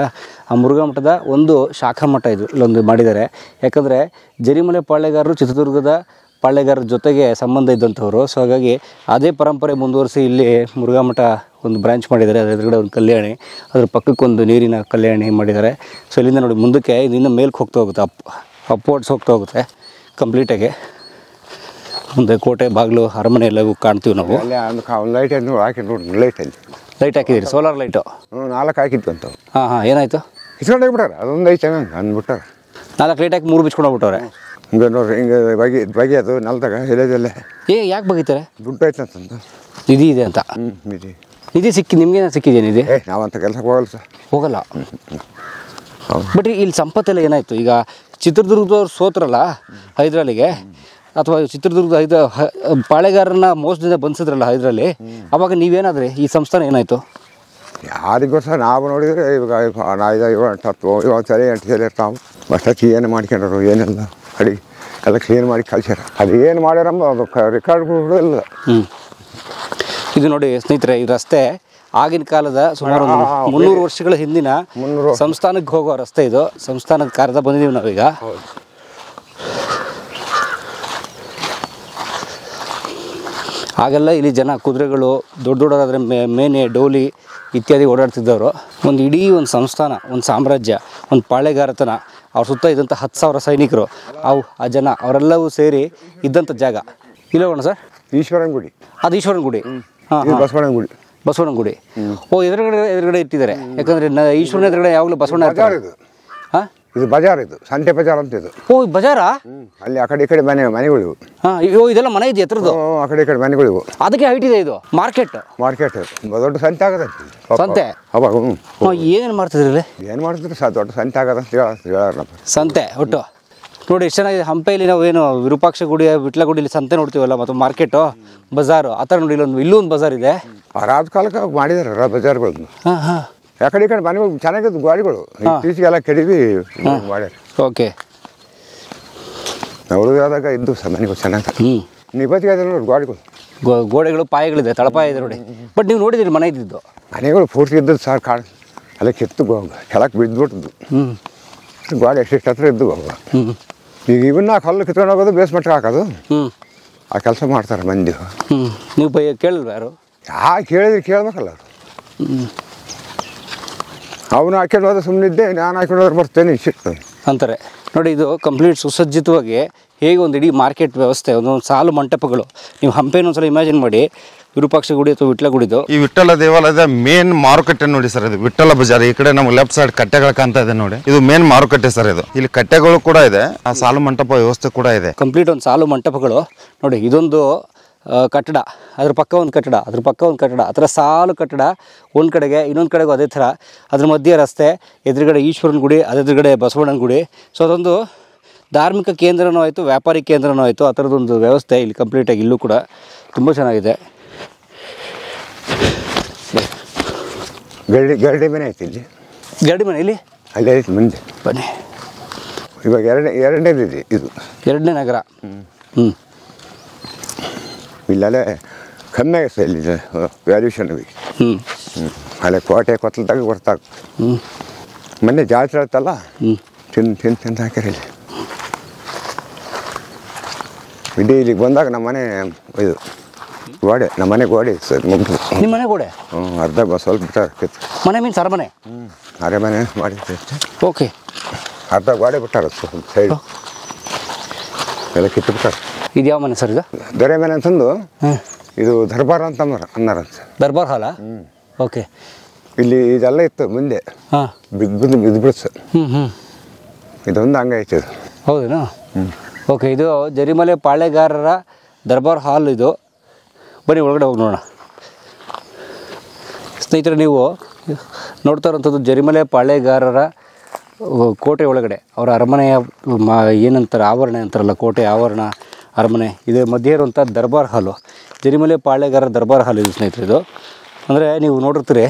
Speaker 1: ಆ ಮುರುಘಾ ಮಠದ ಒಂದು ಶಾಖಾ ಮಠ ಇದು ಇಲ್ಲೊಂದು ಮಾಡಿದ್ದಾರೆ. ಯಾಕಂದರೆ ಜರಿಮಲೆ ಪಾಳೆಗಾರರು ಚಿತ್ರದುರ್ಗದ ಪಾಳೆಗಾರರ ಜೊತೆಗೆ ಸಂಬಂಧ ಇದ್ದಂಥವ್ರು. ಸೊ ಹಾಗಾಗಿ ಅದೇ ಪರಂಪರೆ ಮುಂದುವರಿಸಿ ಇಲ್ಲಿ ಮುರುಘಾ ಮಠ ಒಂದು ಬ್ರಾಂಚ್ ಮಾಡಿದ್ದಾರೆ. ಅದರ ಎದುರುಗಡೆ ಒಂದು ಕಲ್ಯಾಣಿ, ಅದ್ರ ಪಕ್ಕಕ್ಕೊಂದು ನೀರಿನ ಕಲ್ಯಾಣಿ ಮಾಡಿದ್ದಾರೆ. ಸೊ ಇಲ್ಲಿಂದ ನೋಡಿ ಮುಂದಕ್ಕೆ ಇದರಿಂದ ಮೇಲ್ಕ್ಕೆ ಹೋಗ್ತಾ ಹೋಗುತ್ತೆ, ಅಪ್ವರ್ಡ್ಸ್ ಹೋಗ್ತಾ ಹೋಗುತ್ತೆ ಕಂಪ್ಲೀಟಾಗಿ. ಮುಂದೆ ಕೋಟೆ ಬಾಗಿಲು ಅರಮನೆ ಎಲ್ಲವೂ ಕಾಣ್ತೀವಿ ನಾವು.
Speaker 2: ಅಲ್ಲೇ ಒಂದು ಲೈಟ್ ಹಾಕಿ ನೋಡಿ. ಲೈಟಲ್ಲಿ
Speaker 1: ಲೈಟ್ ಹಾಕಿದ್ದೀರಿ? Solar light?
Speaker 2: 4 ಹಾಕಿದ್ವಿ ಅಂತ.
Speaker 1: ಹಾಂ ಹಾಂ. ಏನಾಯಿತು?
Speaker 2: ಇಸ್ಕೊಂಡು ಹೋಗ್ಬಿಟ್ಟಾರೆ. ಅದೊಂದು ಐತೆ ಅಂದ್ಬಿಟ್ಟಾರೆ.
Speaker 1: 4 ಲೈಟ್ ಹಾಕಿ 3 ಬಿಚ್ಕೊಂಡು ಹೋಗ್ಬಿಟ್ಟವ್ರೆ.
Speaker 2: ಹಿಂಗೆ ನೋಡ್ರಿ ಹಿಂಗೆ ಬಗೆ ಅದು ನೆಲದಾಗ ಎಲೆದಲ್ಲೇ.
Speaker 1: ಯಾಕೆ ಬಗೀತಾರೆ?
Speaker 2: ದುಡ್ಡು ಐತೆ ಅಂತಂದು.
Speaker 1: ನಿಧಿ ಇದೆ ಅಂತ.
Speaker 2: ನಿಧಿ
Speaker 1: ನಿಧಿ ಸಿಕ್ಕಿದೆಯಾ ನಿಧಿ?
Speaker 2: ನಾವಂತ ಕೆಲಸಕ್ಕೆ ಹೋಗಲ್ಲ ಸರ್.
Speaker 1: ಹೋಗಲ್ಲ. ಬಟ್ ಇಲ್ಲಿ ಸಂಪತ್ತೆಲ್ಲ ಏನಾಯಿತು? ಈಗ ಚಿತ್ರದುರ್ಗದವ್ರು ಸೋತ್ರಲ್ಲ ಹೈದ್ರಾಲಿಗೆ, ಅಥವಾ ಚಿತ್ರದುರ್ಗದ ಪಾಳೆಗಾರನ ಮೋಸದಿಂದ ಬಂದಿಸಿದ್ರಲ್ಲ ಹೈದ್ರಲ್ಲಿ, ಅವಾಗ ನೀವೇನಾದ್ರಿ? ಈ ಸಂಸ್ಥಾನ ಏನಾಯಿತು?
Speaker 2: ಯಾರಿಗೂ ಸಹ ನಾವು ನೋಡಿದರೆ ಇವಾಗ 5-7 ಸರಿ 8 ಸಲ ಇರ್ತಾವೆ. ಅಷ್ಟೊತ್ತಿ ಏನು ಮಾಡ್ಕೊಂಡ್ರು ಏನೆಲ್ಲ ಅಡಿಗೆ ಎಲ್ಲ ಕ್ಲೀನ್ ಮಾಡಿ ಕಳ್ಸ್ಯಾರ. ಅದು ಏನು ಮಾಡ್ಯಾರಮ್ಮ ಅದು ರೆಕಾರ್ಡ್ಗಳು ಇಲ್ಲ.
Speaker 1: ಇದು ನೋಡಿ ಸ್ನೇಹಿತರೆ, ಈ ರಸ್ತೆ ಆಗಿನ ಕಾಲದ ಸುಮಾರು 300 ವರ್ಷಗಳ ಹಿಂದಿನ ಸಂಸ್ಥಾನಕ್ಕೆ ಹೋಗೋ ರಸ್ತೆ ಇದು. ಸಂಸ್ಥಾನದ ಕಾರ್ಯದ ಬಂದಿದ್ದೀವಿ ನಾವೀಗ. ಆಗೆಲ್ಲ ಇಲ್ಲಿ ಜನ ಕುದುರೆಗಳು ದೊಡ್ಡ ದೊಡ್ಡದಾದರೆ ಮೇನೆ ಡೋಲಿ ಇತ್ಯಾದಿ ಓಡಾಡ್ತಿದ್ದವರು. ಒಂದು ಇಡೀ ಒಂದು ಸಂಸ್ಥಾನ, ಒಂದು ಸಾಮ್ರಾಜ್ಯ, ಒಂದು ಪಾಳೆಗಾರತನ, ಅವ್ರ ಸುತ್ತ ಇದ್ದಂಥ 10,000 ಸೈನಿಕರು, ಆ ಜನ ಅವರೆಲ್ಲವೂ ಸೇರಿ ಇದ್ದಂಥ ಜಾಗ ಇಲ್ಲೋಣ ಸರ್.
Speaker 2: ಈಶ್ವರನ ಗುಡಿ.
Speaker 1: ಅದು ಈಶ್ವರನ ಗುಡಿ. ಹಾಂ,
Speaker 2: ಬಸವಣ್ಣನ ಗುಡಿ.
Speaker 1: ಬಸವಣ್ಣನ ಗುಡಿ. ಓ, ಎದುರುಗಡೆ ಇಟ್ಟಿದ್ದಾರೆ. ಯಾಕಂದರೆ ಈಶ್ವರನ ಎದುರುಗಡೆ ಯಾವಾಗಲೂ ಬಸವಣ್ಣ ಇರ್ತಾರೆ. ಹಾಂ,
Speaker 2: ಇದು ಬಜಾರ್, ಇದು ಸಂತೆ ಬಜಾರ್ ಅಂತ. ಇದು
Speaker 1: ಓ ಬಜಾರಾ?
Speaker 2: ಅಲ್ಲಿ ಆ ಕಡೆ ಈ ಕಡೆ ಮನೆಗಳಿವು.
Speaker 1: ಹಾಂ, ಅಯ್ಯೋ ಇದೆಲ್ಲ ಮನೆ ಇದೆ ಎತ್ತರದ್ದು.
Speaker 2: ಆ ಕಡೆ ಈ ಕಡೆ ಮನೆಗಳಿವು.
Speaker 1: ಅದಕ್ಕೆ ಹೈಟ್ ಇದೆ. ಇದು ಮಾರ್ಕೆಟ್
Speaker 2: ದೊಡ್ಡ ಸಂತೆ ಆಗದ
Speaker 1: ಸಂತೆ.
Speaker 2: ಅವಾಗ
Speaker 1: ಏನೇನು ಮಾಡ್ತಿದ್ರಿ ಇಲ್ಲಿ?
Speaker 2: ಏನು ಮಾಡ್ತಿದ್ರು ಸರ್, ದೊಡ್ಡ ಸಂತೆ ಆಗದ ಅಂತ ಹೇಳೋಣ.
Speaker 1: ಸಂತೆ ಒಟ್ಟು ನೋಡಿ ಎಷ್ಟು ಚೆನ್ನಾಗಿದೆ. ಹಂಪೆಯಲ್ಲಿ ನಾವು ಏನು ವಿರೂಪಾಕ್ಷ ಗುಡಿ, ವಿಟ್ಲ ಗುಡಿಲಿ ಸಂತೆ ನೋಡ್ತೀವಲ್ಲ, ಮತ್ತು ಮಾರ್ಕೆಟು, ಬಜಾರು, ಆ ಥರ ನೋಡಿ ಇಲ್ಲೂ ಒಂದು ಬಜಾರ್ ಇದೆ.
Speaker 2: ರಾಜ ಕಾಲಕ್ಕೆ ಮಾಡಿದಾರೆ ಬಜಾರ್ಗಳನ್ನು.
Speaker 1: ಹಾಂ ಹಾಂ.
Speaker 2: ಯಾಕಡೆ ಈ ಕಡೆ ಮನೆಗಳು ಚೆನ್ನಾಗಿದ್ದು ಗಾಡಿಗಳು ಇತ್ತೀಚೆಗೆಲ್ಲ ಕೆಡವಿ ಮಾಡ್ಯಾರ.
Speaker 1: ಓಕೆ.
Speaker 2: ನಾವು ಆದಾಗ ಇದ್ದು ಸರ್ ಮನೆಗಳು ಚೆನ್ನಾಗಿ. ನಿಬತ್ತಿಗೆ ಅದ ನೋಡಿ ಗಾಡಿಗಳು.
Speaker 1: ಗೋಡೆಗಳು ಪಾಯಗಳಿದೆ, ತಳಪಾಯ ಇದೆ ನೋಡಿ. ಬಟ್ ನೀವು ನೋಡಿದಿರಿ ಮನೆ ಇದ್ದಿದ್ದು?
Speaker 2: ಮನೆಗಳು ಪೂರ್ತಿ ಇದ್ದದ್ದು ಸರ್, ಕಾಡು ಅಲ್ಲ ಕಿತ್ತು ಕೆಳಕ್ಕೆ ಬಿದ್ದುಬಿಟ್ಟದ್ದು. ಗೋಡೆ ಎಷ್ಟೆಷ್ಟು ಹತ್ರ ಇದ್ದು ಅವಾಗ. ಈಗ ಇವನ್ನ ಕಲ್ಲು ಕಿತ್ಕೊಂಡು ಹೋಗೋದು, ಬೇಸ್ಮೆಂಟ್ಗೆ ಹಾಕೋದು, ಆ ಕೆಲಸ ಮಾಡ್ತಾರೆ ಮಂದಿ.
Speaker 1: ನೀವು ಕೇಳಿಲ್ವ ಯಾರು?
Speaker 2: ಕೇಳಿದ್ರೆ ಕೇಳ್ಬೇಕಲ್ಲ ಅವರು. ಅವನು ಹಾಕೊಂಡು ಹೋದ್ರೆ ಸುಮ್ಮನಿದ್ದೆ, ನಾನು ಹಾಕೊಂಡು ಹೋದ್ರೆ ಬರ್ತೇನೆ ಸಿಟ್ಟು
Speaker 1: ಅಂತಾರೆ ನೋಡಿ. ಇದು ಕಂಪ್ಲೀಟ್ ಸುಸಜ್ಜಿತವಾಗಿ ಹೇಗೆ ಒಂದು ಇಡೀ ಮಾರ್ಕೆಟ್ ವ್ಯವಸ್ಥೆ, ಒಂದೊಂದು ಸಾಲು ಮಂಟಪಗಳು. ನೀವು ಹಂಪೇನ ಒಂದ್ಸಲ ಇಮ್ಯಾಜಿನ್ ಮಾಡಿ, ವಿರೂಪಾಕ್ಷ ಗುಡಿ ಅಥವಾ ವಿಟ್ಲ ಗುಡಿದು.
Speaker 5: ಈ ವಿಠ್ಠಲ ದೇವಾಲಯದ ಮೇನ್ ಮಾರುಕಟ್ಟೆ ನೋಡಿ ಸರ್, ಇದು ವಿಠ್ಠಲ ಬಜಾರ್. ಈ ಕಡೆ ನಮ್ಗೆ ಲೆಫ್ಟ್ ಸೈಡ್ ಕಟ್ಟೆಗಳು ಕಾಣ್ತಾ ಇದೆ ನೋಡಿ, ಇದು ಮೇನ್ ಮಾರುಕಟ್ಟೆ ಸರ್. ಇದು ಇಲ್ಲಿ ಕಟ್ಟೆಗಳು ಕೂಡ ಇದೆ, ಆ ಸಾಲು ಮಂಟಪ ವ್ಯವಸ್ಥೆ ಕೂಡ ಇದೆ.
Speaker 1: ಕಂಪ್ಲೀಟ್ ಒಂದು ಸಾಲು ಮಂಟಪಗಳು ನೋಡಿ. ಇದೊಂದು ಕಟ್ಟಡ, ಅದ್ರ ಪಕ್ಕ ಒಂದು ಕಟ್ಟಡ, ಅದ್ರ ಪಕ್ಕ ಒಂದು ಕಟ್ಟಡ, ಆ ಥರ ಸಾಲು ಕಟ್ಟಡ. ಒಂದು ಕಡೆಗೆ ಇನ್ನೊಂದು ಕಡೆಗೂ ಅದೇ ಥರ, ಅದ್ರ ಮಧ್ಯೆ ರಸ್ತೆ, ಎದುರುಗಡೆ ಈಶ್ವರನ ಗುಡಿ, ಅದೆದುರುಗಡೆ ಬಸವಣ್ಣನ ಗುಡಿ. ಸೊ ಅದೊಂದು ಧಾರ್ಮಿಕ ಕೇಂದ್ರನೂ ಆಯಿತು, ವ್ಯಾಪಾರಿ ಕೇಂದ್ರನೂ ಆಯಿತು. ಆ ಥರದ್ದೊಂದು ವ್ಯವಸ್ಥೆ ಇಲ್ಲಿ ಕಂಪ್ಲೀಟಾಗಿ ಇಲ್ಲೂ ಕೂಡ ತುಂಬ ಚೆನ್ನಾಗಿದೆ.
Speaker 2: ಗರಡಿ ಮನೆ ಐತಿ ಇಲ್ಲಿ.
Speaker 1: ಗರಡಿ ಮನೆ ಇಲ್ಲಿ
Speaker 2: ಅಲ್ಲೇ ಐತಿ ಮುಂದೆ.
Speaker 1: ಬನ್ನಿ,
Speaker 2: ಇವಾಗ ಎರಡನೇದಿದೆ ಇದು,
Speaker 1: ಎರಡನೇ ನಗರ.
Speaker 2: ಇಲ್ಲೇ ಕಮ್ಮಿ ಆಗುತ್ತೆ ಇಲ್ಲಿ ವ್ಯಾಲ್ಯೂಷನ್. ಅಲ್ಲೇ ಕೋಟೆ ಕೊತ್ತಲದಾಗ ಬರ್ತಾಗ ಮೊನ್ನೆ ಜಾತ್ರೆ ಆಯ್ತಲ್ಲ, ತಿಂದು ಹಾಕ್ಯಾರ ಇಲ್ಲಿ. ಇಡೀ ಇಲ್ಲಿಗೆ ಬಂದಾಗ ನಮ್ಮ ಮನೆ ಇದು ಗೋಡೆ, ನಮ್ಮ ಮನೆ ಗೋಡೆ ಸರ್ ಮುಗಿದು.
Speaker 1: ನಿಮ್ಮ ಮನೆ ಗೋಡೆ?
Speaker 2: ಅರ್ಧ ಸ್ವಲ್ಪ ಬಿಟ್ಟಾರ.
Speaker 1: ಮನೆ ಮೀನ್ಸ್ ಅರಮನೆ?
Speaker 2: ಅರಮನೆ ಮಾಡಿದ್ದೆ.
Speaker 1: ಓಕೆ.
Speaker 2: ಅರ್ಧ ಗೋಡೆ ಬಿಟ್ಟಾರ ಸೈಡ್ ಎಲ್ಲ ಕಿತ್ತು ಬಿಟ್ಟಾರ.
Speaker 1: ಇದು ಯಾವ ಮನೆ ಸರ್ ಇದು?
Speaker 2: ದೊರೆ ಮನೆ ಅಂತಂದು ಇದು ದರ್ಬಾರ್ ಅಂತ ಅನ್ನಾರಂತ.
Speaker 1: ದರ್ಬಾರ್ ಹಾಲಾ? ಓಕೆ.
Speaker 2: ಇಲ್ಲಿ ಇದೆಲ್ಲ ಇತ್ತು ಮುಂದೆ,
Speaker 1: ಹಾಂ,
Speaker 2: ಬಿದ್ದು ಬಿಡುತ್ತೆ ಸರ್. ಇದೊಂದು ಹಂಗೈತೆ ಇದು.
Speaker 1: ಹೌದೇನಾ? ಓಕೆ. ಇದು ಜರಿಮಲೆ ಪಾಳೆಗಾರರ ದರ್ಬಾರ್ ಹಾಲ್ ಇದು. ಬನ್ನಿ ಒಳಗಡೆ ಹೋಗಿ ನೋಡೋಣ. ಸ್ನೇಹಿತರೆ, ನೀವು ನೋಡ್ತಾ ಇರೋಂಥದ್ದು ಜರಿಮಲೆ ಪಾಳೆಗಾರರ ಕೋಟೆ ಒಳಗಡೆ ಅವರ ಅರಮನೆಯ ಏನಂತಾರೆ, ಆವರಣ ಅಂತಾರಲ್ಲ, ಕೋಟೆ ಆವರಣ, ಅರಮನೆ. ಇದು ಮಧ್ಯೆ ಇರುವಂಥ ದರ್ಬಾರ್ ಹಾಲು, ಜರಿಮಲೆ ಪಾಳೆಗಾರರ ದರ್ಬಾರ್ ಹಾಲ್ ಇದು ಸ್ನೇಹಿತರೆ. ಇದು ಅಂದರೆ ನೀವು ನೋಡಿರ್ತೀರಿ,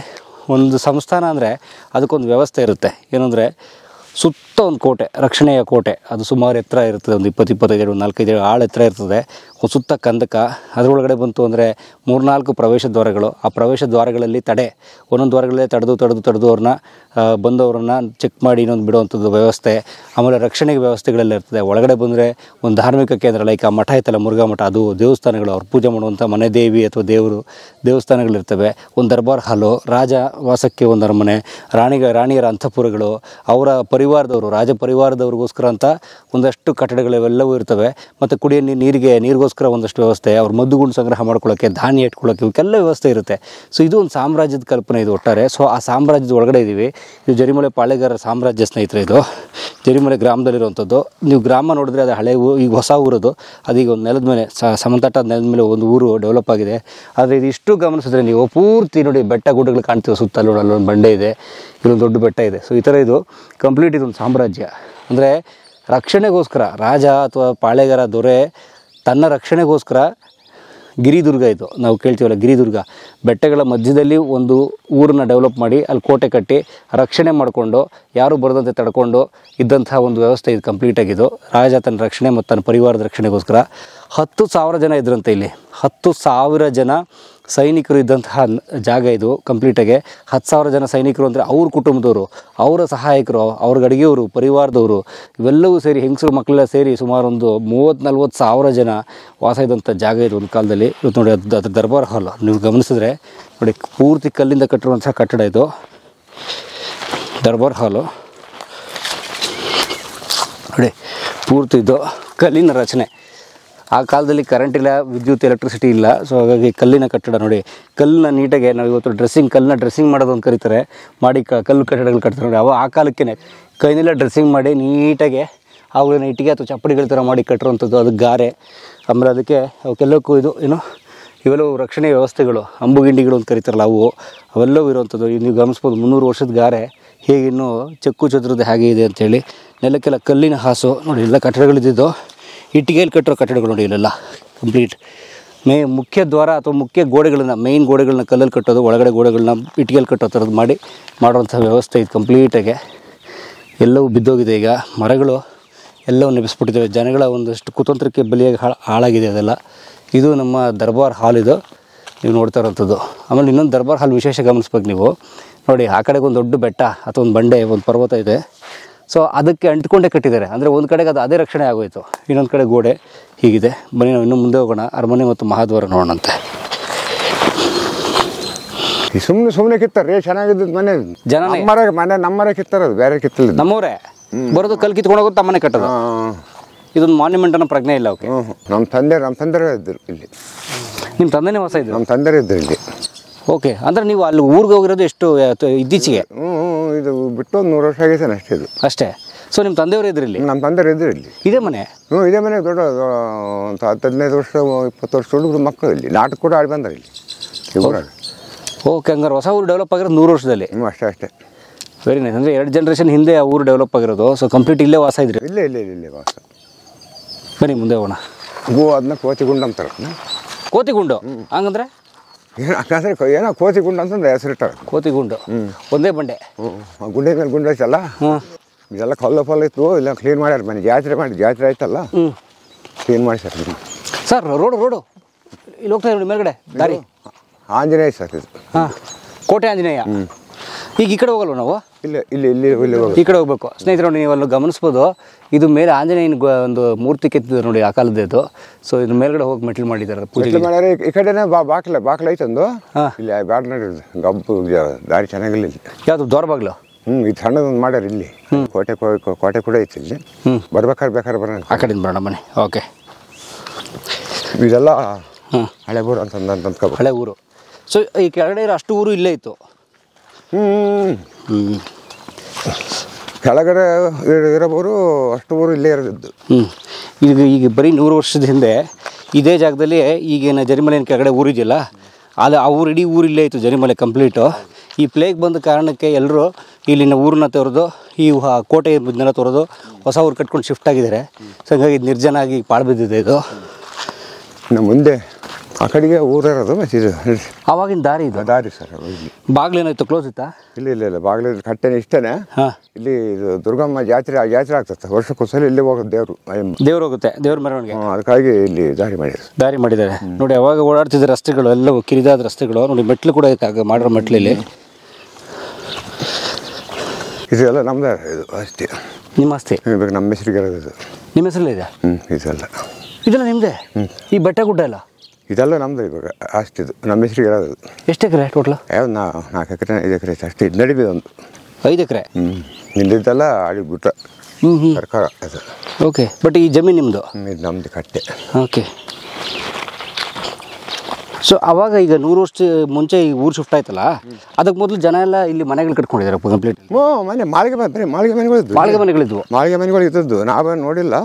Speaker 1: ಒಂದು ಸಂಸ್ಥಾನ ಅಂದರೆ ಅದಕ್ಕೊಂದು ವ್ಯವಸ್ಥೆ ಇರುತ್ತೆ. ಏನಂದರೆ ಸುತ್ತ ಒಂದು ಕೋಟೆ, ರಕ್ಷಣೆಯ ಕೋಟೆ, ಅದು ಸುಮಾರು ಎತ್ತರ ಇರ್ತದೆ, ಒಂದು 20-25 ಒಂದು 4-5 ಆಳು ಎತ್ತರ ಇರ್ತದೆ. ಒಂದು ಸುತ್ತ ಕಂದಕ, ಅದರೊಳಗಡೆ ಬಂತು ಅಂದರೆ 3-4 ಪ್ರವೇಶ ದ್ವಾರಗಳು. ಆ ಪ್ರವೇಶ ದ್ವಾರಗಳಲ್ಲಿ ತಡೆ, ಒಂದೊಂದು ದ್ವಾರಗಳಲ್ಲೇ ತಡೆದು ಅವ್ರನ್ನ ಬಂದವ್ರನ್ನ ಚೆಕ್ ಮಾಡಿ ಇನ್ನೊಂದು ಬಿಡುವಂಥದ್ದು ವ್ಯವಸ್ಥೆ. ಆಮೇಲೆ ರಕ್ಷಣೆಗೆ ವ್ಯವಸ್ಥೆಗಳೆಲ್ಲ ಇರ್ತದೆ. ಒಳಗಡೆ ಬಂದರೆ ಒಂದು ಧಾರ್ಮಿಕ ಕೇಂದ್ರ, ಲೈಕ್ ಆ ಮಠ ಐತಲ್ಲ, ಮುರುಘಾ ಮಠ, ಅದು ದೇವಸ್ಥಾನಗಳು, ಅವ್ರು ಪೂಜೆ ಮಾಡುವಂಥ ಮನೆ ದೇವಿ ಅಥವಾ ದೇವರು ದೇವಸ್ಥಾನಗಳಿರ್ತವೆ. ಒಂದು ದರ್ಬಾರ್ ಹಾಲು, ರಾಜ ವಾಸಕ್ಕೆ ಒಂದು ಅರಮನೆ, ರಾಣಿಯರ ಅಂತಃಪುರಗಳು, ಅವರ ಪರಿವಾರದವರು, ರಾಜ ಪರಿವಾರದವ್ರಿಗೋಸ್ಕರ ಅಂತ ಒಂದಷ್ಟು ಕಟ್ಟಡಗಳೆಲ್ಲವೂ ಇರ್ತವೆ. ಮತ್ತು ಕುಡಿಯೋ ನೀರಿಗೋಸ್ಕರ ಒಂದಷ್ಟು ವ್ಯವಸ್ಥೆ, ಅವ್ರ ಮದ್ದುಗುಂಡು ಸಂಗ್ರಹ ಮಾಡ್ಕೊಳ್ಳೋಕ್ಕೆ, ಧಾನ್ಯ ಇಟ್ಕೊಳ್ಳೋಕ್ಕೆ, ಇವಕ್ಕೆಲ್ಲ ವ್ಯವಸ್ಥೆ ಇರುತ್ತೆ. ಸೊ ಇದು ಒಂದು ಸಾಮ್ರಾಜ್ಯದ ಕಲ್ಪನೆ ಇದು ಒಟ್ಟಾರೆ. ಸೊ ಆ ಸಾಮ್ರಾಜ್ಯದ ಒಳಗಡೆ ಇದ್ದೀವಿ. ಇದು ಜರಿಮಲೆ ಪಾಳೆಗಾರರ ಸಾಮ್ರಾಜ್ಯ ಸ್ನೇಹಿತರೆ. ಇದು ಜರಿಮಲೆ ಗ್ರಾಮದಲ್ಲಿರುವಂಥದ್ದು. ನೀವು ಗ್ರಾಮ ನೋಡಿದ್ರೆ ಅದು ಹಳೆ ಈಗ ಹೊಸ ಊರದು, ಅದೀಗ ಒಂದು ನೆಲದ ಮೇಲೆ, ಸಮತಟ್ಟಾದ ನೆಲದ ಮೇಲೆ ಒಂದು ಊರು ಡೆವಲಪ್ ಆಗಿದೆ. ಆದರೆ ಇದು ಇಷ್ಟು ಗಮನಿಸಿದ್ರೆ ನೀವು ಪೂರ್ತಿ ನೋಡಿ, ಬೆಟ್ಟ ಗುಡ್ಡಗಳು ಕಾಣ್ತೀವಿ ಸುತ್ತಲೂ. ಅಲ್ಲೊಂದು ಬಂಡೆ ಇದೆ, ಇಲ್ಲೊಂದು ದೊಡ್ಡ ಬೆಟ್ಟ ಇದೆ. ಸೊ ಈ ಥರ ಇದು ಕಂಪ್ಲೀಟ್ ಇದೊಂದು ಸಾಮ್ರಾಜ್ಯ. ಅಂದರೆ ರಕ್ಷಣೆಗೋಸ್ಕರ ರಾಜ ಅಥವಾ ಪಾಳೆಗಾರ ದೊರೆ ತನ್ನ ರಕ್ಷಣೆಗೋಸ್ಕರ ಗಿರಿದುರ್ಗ, ಇದು ನಾವು ಕೇಳ್ತೀವಲ್ಲ ಗಿರಿದುರ್ಗ, ಬೆಟ್ಟಗಳ ಮಧ್ಯದಲ್ಲಿ ಒಂದು ಊರನ್ನ ಡೆವಲಪ್ ಮಾಡಿ ಅಲ್ಲಿ ಕೋಟೆ ಕಟ್ಟಿ ರಕ್ಷಣೆ ಮಾಡಿಕೊಂಡು, ಯಾರು ಬರದಂತೆ ತಡ್ಕೊಂಡು ಇದ್ದಂಥ ಒಂದು ವ್ಯವಸ್ಥೆ ಇದು ಕಂಪ್ಲೀಟಾಗಿದ್ದು. ರಾಜ ತನ್ನ ರಕ್ಷಣೆ ಮತ್ತು ತನ್ನ ಪರಿವಾರದ ರಕ್ಷಣೆಗೋಸ್ಕರ 10,000 ಜನ ಇದ್ರಂತೆ ಇಲ್ಲಿ. 10,000 ಜನ ಸೈನಿಕರು ಇದ್ದಂತಹ ಜಾಗ ಇದು ಕಂಪ್ಲೀಟಾಗೆ. 10,000 ಜನ ಸೈನಿಕರು ಅಂದರೆ ಅವ್ರ ಕುಟುಂಬದವರು, ಅವರ ಸಹಾಯಕರು, ಅವ್ರ ಅಡುಗೆಯವರು, ಪರಿವಾರದವರು, ಇವೆಲ್ಲವೂ ಸೇರಿ, ಹೆಂಗಸರು ಮಕ್ಕಳೆಲ್ಲ ಸೇರಿ ಸುಮಾರು ಒಂದು 30-40 ಸಾವಿರ ಜನ ವಾಸ ಇದ್ದಂಥ ಜಾಗ ಇದು ಒಂದು ಕಾಲದಲ್ಲಿ. ಇವತ್ತು ನೋಡಿ, ಅದ್ರ ದರ್ಬಾರ್ ಹಾಲ್ ನೀವು ಗಮನಿಸಿದ್ರೆ ನೋಡಿ, ಪೂರ್ತಿ ಕಲ್ಲಿಂದ ಕಟ್ಟಿರುವಂಥ ಕಟ್ಟಡ ಇದು ದರ್ಬಾರ್ ಹಾಲು ನೋಡಿ. ಪೂರ್ತಿ ಇದು ಕಲ್ಲಿನ ರಚನೆ. ಆ ಕಾಲದಲ್ಲಿ ಕರೆಂಟ್ ಇಲ್ಲ, ವಿದ್ಯುತ್, ಎಲೆಕ್ಟ್ರಿಸಿಟಿ ಇಲ್ಲ. ಸೊ ಹಾಗಾಗಿ ಕಲ್ಲಿನ ಕಟ್ಟಡ ನೋಡಿ. ಕಲ್ಲನ್ನ ನೀಟಾಗೆ ನಾವು ಇವತ್ತು ಕಲ್ಲನ್ನ ಡ್ರೆಸ್ಸಿಂಗ್ ಮಾಡೋದು ಅಂತ ಕರೀತಾರೆ, ಮಾಡಿ ಕಲ್ಲು ಕಟ್ಟಡಗಳು ಕಟ್ತಾರೆ ನೋಡಿ. ಆ ಕಾಲಕ್ಕೆ ಕೈನೆಲ್ಲ ಡ್ರೆಸ್ಸಿಂಗ್ ಮಾಡಿ ನೀಟಾಗೆ ಅವುಗಳನ್ನ ಇಟ್ಟಿಗೆ ಅಥವಾ ಚಪ್ಪಡಿಗಳ ಥರ ಮಾಡಿ ಕಟ್ಟಿರುವಂಥದ್ದು. ಅದು ಗಾರೆ. ಆಮೇಲೆ ಅದಕ್ಕೆ ಅವಕ್ಕೆಲ್ಲಕ್ಕೂ ಇದು ಇವೆಲ್ಲವೂ ರಕ್ಷಣೆ ವ್ಯವಸ್ಥೆಗಳು, ಅಂಬುಗಿಂಡಿಗಳು ಅಂತ ಕರೀತಾರಲ್ಲ, ಅವೆಲ್ಲವೂ ಇರುವಂಥದ್ದು. ನೀವು ಗಮನಿಸ್ಬೋದು 300 ವರ್ಷದ ಗಾರೆ ಹೇಗೆ ಇನ್ನೂ ಚೆಕ್ಕು ಚದುರದ ಹಾಗೆ ಇದೆ ಅಂಥೇಳಿ. ನೆಲಕ್ಕೆಲ್ಲ ಕಲ್ಲಿನ ಹಾಸು ನೋಡಿ. ಎಲ್ಲ ಕಟ್ಟಡಗಳಿದ್ದು ಇಟ್ಟಿಗೆಯಲ್ಲಿ ಕಟ್ಟಿರೋ ಕಟ್ಟಡಗಳು ನೋಡಿ. ಇಲ್ಲೆಲ್ಲ ಕಂಪ್ಲೀಟ್ ಮುಖ್ಯ ದ್ವಾರ ಅಥವಾ ಮುಖ್ಯ ಗೋಡೆಗಳನ್ನ, ಮೇಯ್ನ್ ಗೋಡೆಗಳನ್ನ ಕಲ್ಲಲ್ಲಿ ಕಟ್ಟೋದು, ಒಳಗಡೆ ಗೋಡೆಗಳನ್ನ ಇಟ್ಟಿಗೆಯಲ್ಲಿ ಕಟ್ಟೋ ಥರದ್ದು ಮಾಡುವಂಥ ವ್ಯವಸ್ಥೆ ಇದು ಕಂಪ್ಲೀಟಾಗೆ. ಎಲ್ಲವೂ ಬಿದ್ದೋಗಿದೆ ಈಗ, ಮರಗಳು ಎಲ್ಲವೂ ನೆಬಿಸ್ಬಿಟ್ಟಿದ್ದಾವೆ. ಜನಗಳ ಒಂದಷ್ಟು ಕುತಂತ್ರಕ್ಕೆ ಬಲಿಯಾಗಿ ಹಾಳಾಗಿದೆ ಅದೆಲ್ಲ. ಇದು ನಮ್ಮ ದರ್ಬಾರ್ ಹಾಲ್ ಇದು ನೀವು ನೋಡ್ತಾ ಇರೋಂಥದ್ದು. ಆಮೇಲೆ ಇನ್ನೊಂದು ದರ್ಬಾರ್ ಹಾಲ್ ವಿಶೇಷ ಗಮನಿಸ್ಬೇಕು ನೀವು ನೋಡಿ, ಆ ಕಡೆಗೆ ಒಂದು ದೊಡ್ಡ ಬೆಟ್ಟ ಅಥವಾ ಒಂದು ಬಂಡೆ ಒಂದು ಪರ್ವತ ಇದೆ. ಸೊ ಅದಕ್ಕೆ ಅಂಟ್ಕೊಂಡೇ ಕಟ್ಟಿದ್ದಾರೆ, ಅಂದರೆ ಒಂದು ಕಡೆಗೆ ಅದು ಅದೇ ರಕ್ಷಣೆ ಆಗೋಯಿತು, ಇನ್ನೊಂದು ಕಡೆ ಗೋಡೆ ಹೀಗಿದೆ. ಬನ್ನಿ ನಾವು ಇನ್ನೂ ಮುಂದೆ ಹೋಗೋಣ, ಅರಮನೆ ಮತ್ತು ಮಹಾದ್ವಾರ ನೋಡೋಣಂತೆ.
Speaker 2: ಸುಮ್ಮನೆ ಕಿತ್ತಾರೆ ಚೆನ್ನಾಗಿದ್ದು ಮನೆ
Speaker 1: ಜನನೇ
Speaker 2: ನಮ್ಮರೇ ಕಿತ್ತಾರದು, ಬೇರೆ ಕಿತ್ತಲ್ಲ.
Speaker 1: ನಮ್ಮವರೇ ಬರೋದು ಕಲ್ಲು ಕಿತ್ಕೊಂಡು ಹೋಗೋದು ತಮ್ಮನೆ ಕಟ್ಟೋದು. ಇದೊಂದು ಮಾನ್ಯುಮೆಂಟ್ ಅನ್ನೋ ಪ್ರಜ್ಞೆ ಇಲ್ಲ ಅವಕ್ಕೆ.
Speaker 2: ನಮ್ಮ ತಂದೆ ಇದ್ದರು ಇಲ್ಲಿ.
Speaker 1: ನಿಮ್ಮ ತಂದೆನೇ ವಾಸ ಇದ್ರು?
Speaker 2: ನಮ್ಮ ತಂದೆ ಇದ್ದರು ಇಲ್ಲಿ.
Speaker 1: ಓಕೆ, ಅಂದರೆ ನೀವು ಅಲ್ಲಿ ಊರಿಗೆ ಹೋಗಿರೋದು ಎಷ್ಟು ಇತ್ತೀಚೆಗೆ?
Speaker 2: ಇದು ಬಿಟ್ಟು ಒಂದು 100 ವರ್ಷ ಆಗೈತೆ ಅಷ್ಟೇ ಇದು.
Speaker 1: ಅಷ್ಟೇ. ಸೊ ನಿಮ್ಮ ತಂದೆಯವರು ಇದ್ರು ಇಲ್ಲಿ?
Speaker 2: ನಮ್ಮ ತಂದೆ ಇದ್ರು ಇಲ್ಲಿ.
Speaker 1: ಇದೇ ಮನೆ?
Speaker 2: ಇದೇ ಮನೆ ದೊಡ್ಡ ಒಂದು 10-15 ವರ್ಷ 20 ವರ್ಷ ಹುಡುಗರು ಮಕ್ಕಳು ಇಲ್ಲಿ ನಾಟಕ ಕೂಡ ಆಡಿ ಬಂದಾರೆ ಇಲ್ಲಿ ಊರಾಗ.
Speaker 1: ಓಕೆ, ಹಂಗಾರೆ ಹೊಸ ಊರು ಡೆವಲಪ್ ಆಗಿರೋದು 100 ವರ್ಷದಲ್ಲಿ?
Speaker 2: ಅಷ್ಟೇ.
Speaker 1: Very nice. ಅಂದರೆ 2 ಜನರೇಷನ್ ಹಿಂದೆ ಆ ಊರು ಡೆವಲಪ್ ಆಗಿರೋದು. ಸೊ ಕಂಪ್ಲೀಟ್ ಇಲ್ಲೇ ವಾಸ ಇದ್ರಿ?
Speaker 2: ಇಲ್ಲೇ ವಾಸ.
Speaker 1: ಬನ್ನಿ ಮುಂದೆ ಹೋಗೋಣ.
Speaker 2: ಅದನ್ನ ಕೋತಿಗುಂಡ ಅಂತಾರೆ.
Speaker 1: ಕೋತಿಗುಂಡು ಹಂಗಂದ್ರೆ
Speaker 2: ಯಾಕಂದ್ರೆ ಏನೋ ಕೋತಿಗುಂಡ ಅಂತಂದ್ರೆ ಹೆಸರಿಟ್ಟಾರೆ.
Speaker 1: ಕೋತಿಗುಂಡು ಒಂದೇ ಬಂಡೆ?
Speaker 2: ಗುಂಡೆ ಮೇಲೆ ಗುಂಡೆ ಐತಲ್ಲ, ಇದೆಲ್ಲ ಕಲ್ಲು ಇತ್ತು, ಇಲ್ಲ ಕ್ಲೀನ್ ಮಾಡ್ಯಾರ. ಮನೆ ಜಾತ್ರೆ ಆಯ್ತಲ್ಲ, ಕ್ಲೀನ್ ಮಾಡಿ ಸರ್.
Speaker 1: ಸರ್ ರೋಡು ಇಲ್ಲಿ ಹೋಗ್ತಾ ನೋಡಿ ಮೇಲ್ಗಡೆ ದಾರಿ?
Speaker 2: ಆಂಜನೇಯ ಸರ್ ಇದು.
Speaker 1: ಹಾಂ, ಕೋಟೆ ಆಂಜನೇಯ. ಈಗ ಈ ಕಡೆ ಹೋಗಲ್ವ ನಾವು?
Speaker 2: ಇಲ್ಲಿ
Speaker 1: ಈ ಕಡೆ ಹೋಗ್ಬೇಕು. ಸ್ನೇಹಿತರು ನೀವು ಅಲ್ಲಿ ಗಮನಿಸ್ಬೋದು, ಇದು ಮೇಲೆ ಆಂಜನೇಯನ ಒಂದು ಮೂರ್ತಿ ಕೆತ್ತಿದ್ರು ನೋಡಿ, ಆ ಕಾಲದ್ದು. ಸೊ ಇದ್ರ ಮೇಲ್ಗಡೆ ಹೋಗಿ ಮೆಟ್ಲು ಮಾಡಿದ್ದಾರೆ, ಪೂಜೆ ಮಾಡ್ಯಾರ.
Speaker 2: ಈ ಕಡೆನೇ ಬಾಕ್ಲ ಐತಂದು. ಇಲ್ಲಿ ಬ್ಯಾಡ ನಡೀದು ಗಬ್ಬು ದಾರಿ ಚೆನ್ನಾಗಿಲ್ಲ ಇಲ್ಲಿ.
Speaker 1: ಯಾವುದು ದ್ವಾರ ಬಾಗ್ಲು?
Speaker 2: ಇದು ಸಣ್ಣದೊಂದು ಮಾಡ್ಯಾರ ಇಲ್ಲಿ. ಕೋಟೆ ಕೂಡ ಐತಿ ಇಲ್ಲಿ. ಬೇಕಾದ್ರೆ ಬರೋಣ,
Speaker 1: ಆ ಕಡೆಯಿಂದ ಬರೋಣ ಬನ್ನಿ. ಓಕೆ,
Speaker 2: ಇದೆಲ್ಲ ಹಳೆ ಊರು ಅಂತ
Speaker 1: ಹಳೆ ಊರು. ಸೊ ಈ ಕೆಳಗಡೆ ಇರೋ ಅಷ್ಟು ಊರು ಇಲ್ಲೇ ಇತ್ತು?
Speaker 2: ಕೆಳಗಡೆ ಇರೋರು ಅಷ್ಟು ಊರು ಇಲ್ಲೇ ಇರೋದಿದ್ದು.
Speaker 1: ಈಗ ಬರೀ 100 ವರ್ಷದ ಹಿಂದೆ ಇದೇ ಜಾಗದಲ್ಲಿ ಈಗೇನು ಜರಿಮಲೆಯ ಕೆಳಗಡೆ ಊರಿದೆಯಲ್ಲ, ಅಲ್ಲಿ ಆ ಊರು ಇಡೀ ಊರು ಇಲ್ಲೇ ಇತ್ತು, ಜರಿಮಲೆ ಕಂಪ್ಲೀಟು. ಈ ಪ್ಲೇಗ್ ಬಂದ ಕಾರಣಕ್ಕೆ ಎಲ್ಲರೂ ಇಲ್ಲಿನ ಊರನ್ನ ತೊರೆದು ಈ ಕೋಟೆ ಇದನ್ನೆಲ್ಲ ತೊರೆದು ಹೊಸ ಊರು ಕಟ್ಕೊಂಡು ಶಿಫ್ಟ್ ಆಗಿದ್ದಾರೆ. ಸೊ ಹಂಗಾಗಿ ಇದು ನಿರ್ಜನ ಆಗಿ ಪಾಳು ಬಿದ್ದಿದೆ ಇದು.
Speaker 2: ಇನ್ನು ಮುಂದೆ ಆ ಕಡೆಗೆ ಊರಿರೋದು ಮತ್ತು ಇದು
Speaker 1: ಆವಾಗಿನ ದಾರಿ ಇದು?
Speaker 2: ದಾರಿ ಸರ್.
Speaker 1: ಬಾಗ್ಲೇನಾಯ್ತು, ಕ್ಲೋಸ್ ಇತ್ತಾ?
Speaker 2: ಇಲ್ಲ ಬಾಗಿಲು ಕಟ್ಟೆನೇ ಇಷ್ಟೇ. ಇಲ್ಲಿ ಇದು ದುರ್ಗಮ್ಮ ಜಾತ್ರೆ ಆಗ್ತದೆ ವರ್ಷಕ್ಕೊಂದ್ಸಲ ಇಲ್ಲಿ ಹೋಗೋದು ದೇವ್ರು
Speaker 1: ಹೋಗುತ್ತೆ, ದೇವ್ರ ಮೆರವಣಿಗೆ.
Speaker 2: ಅದಕ್ಕಾಗಿ ಇಲ್ಲಿ ದಾರಿ ಮಾಡಿದ್ದಾರೆ
Speaker 1: ನೋಡಿ. ಅವಾಗ ಓಡಾಡ್ತಿದ್ದ ರಸ್ತೆಗಳು ಎಲ್ಲ ಕಿರಿದಾದ ರಸ್ತೆಗಳು ನೋಡಿ, ಮೆಟ್ಲು ಕೂಡ ಐತೆ ಮಾಡಿರೋ ಮೆಟ್ಲಲ್ಲಿ.
Speaker 2: ಇದೆಲ್ಲ ನಮ್ದು ಇದು ಆಸ್ತಿ.
Speaker 1: ನಿಮ್ಮ ಆಸ್ತಿ?
Speaker 2: ಇವಾಗ ನಮ್ಮ ಹೆಸರಿಗೆ ಇರೋದು ಇದು.
Speaker 1: ನಿಮ್ಮ ಹೆಸರಲ್ಲೇ ಇದೆ? ಇದೆಲ್ಲ ನಿಮ್ಮದೇ? ಈ ಬೆಟ್ಟ ಗುಡ್ಡ ಎಲ್ಲ
Speaker 2: ಇದೆಲ್ಲ ನಮ್ದು ಇವಾಗ ಆಸ್ತಿ. ಇದು ನಮ್ಮ ಹೆಸರಿಗೆ ಇರೋದು.
Speaker 1: ಎಷ್ಟು ಎಕರೆ ಟೋಟಲ್?
Speaker 2: 4 ಎಕರೆ 5 ಎಕರೆ ಅಷ್ಟೇ. ಇದು ನಡಿಬಿದೆ ಒಂದು
Speaker 1: 5 ಎಕರೆ.
Speaker 2: ಇಲ್ಲಿದ್ದೆಲ್ಲ ಅಡಿ ಗುಟ್ಟ ಸರ್ಕಾರ ಅದು.
Speaker 1: ಓಕೆ, ಬಟ್ ಈ ಜಮೀನು ನಿಮ್ಮದು?
Speaker 2: ಇದು ನಮ್ಮದು ಕಟ್ಟೆ.
Speaker 1: ಓಕೆ. ಸೊ ಅವಾಗ ಈಗ 100 ವರ್ಷ ಮುಂಚೆ ಈ ಊರು ಶಿಫ್ಟ್ ಆಯ್ತಲ್ಲ, ಅದಕ್ಕೆ ಮೊದಲು ಜನ ಎಲ್ಲ ಇಲ್ಲಿ ಮನೆಗಳು ಕಟ್ಕೊಂಡಿದ್ದಾರೆ ಕಂಪ್ಲೀಟ್?
Speaker 2: ಮಾಳಿಗೆ ಮನೆಗಳಿದ್ವು. ಮಾಳಿಗೆ ಮನೆಗಳು ಇದ್ದದ್ದು ನಾವೇನು ನೋಡಿಲ್ಲ.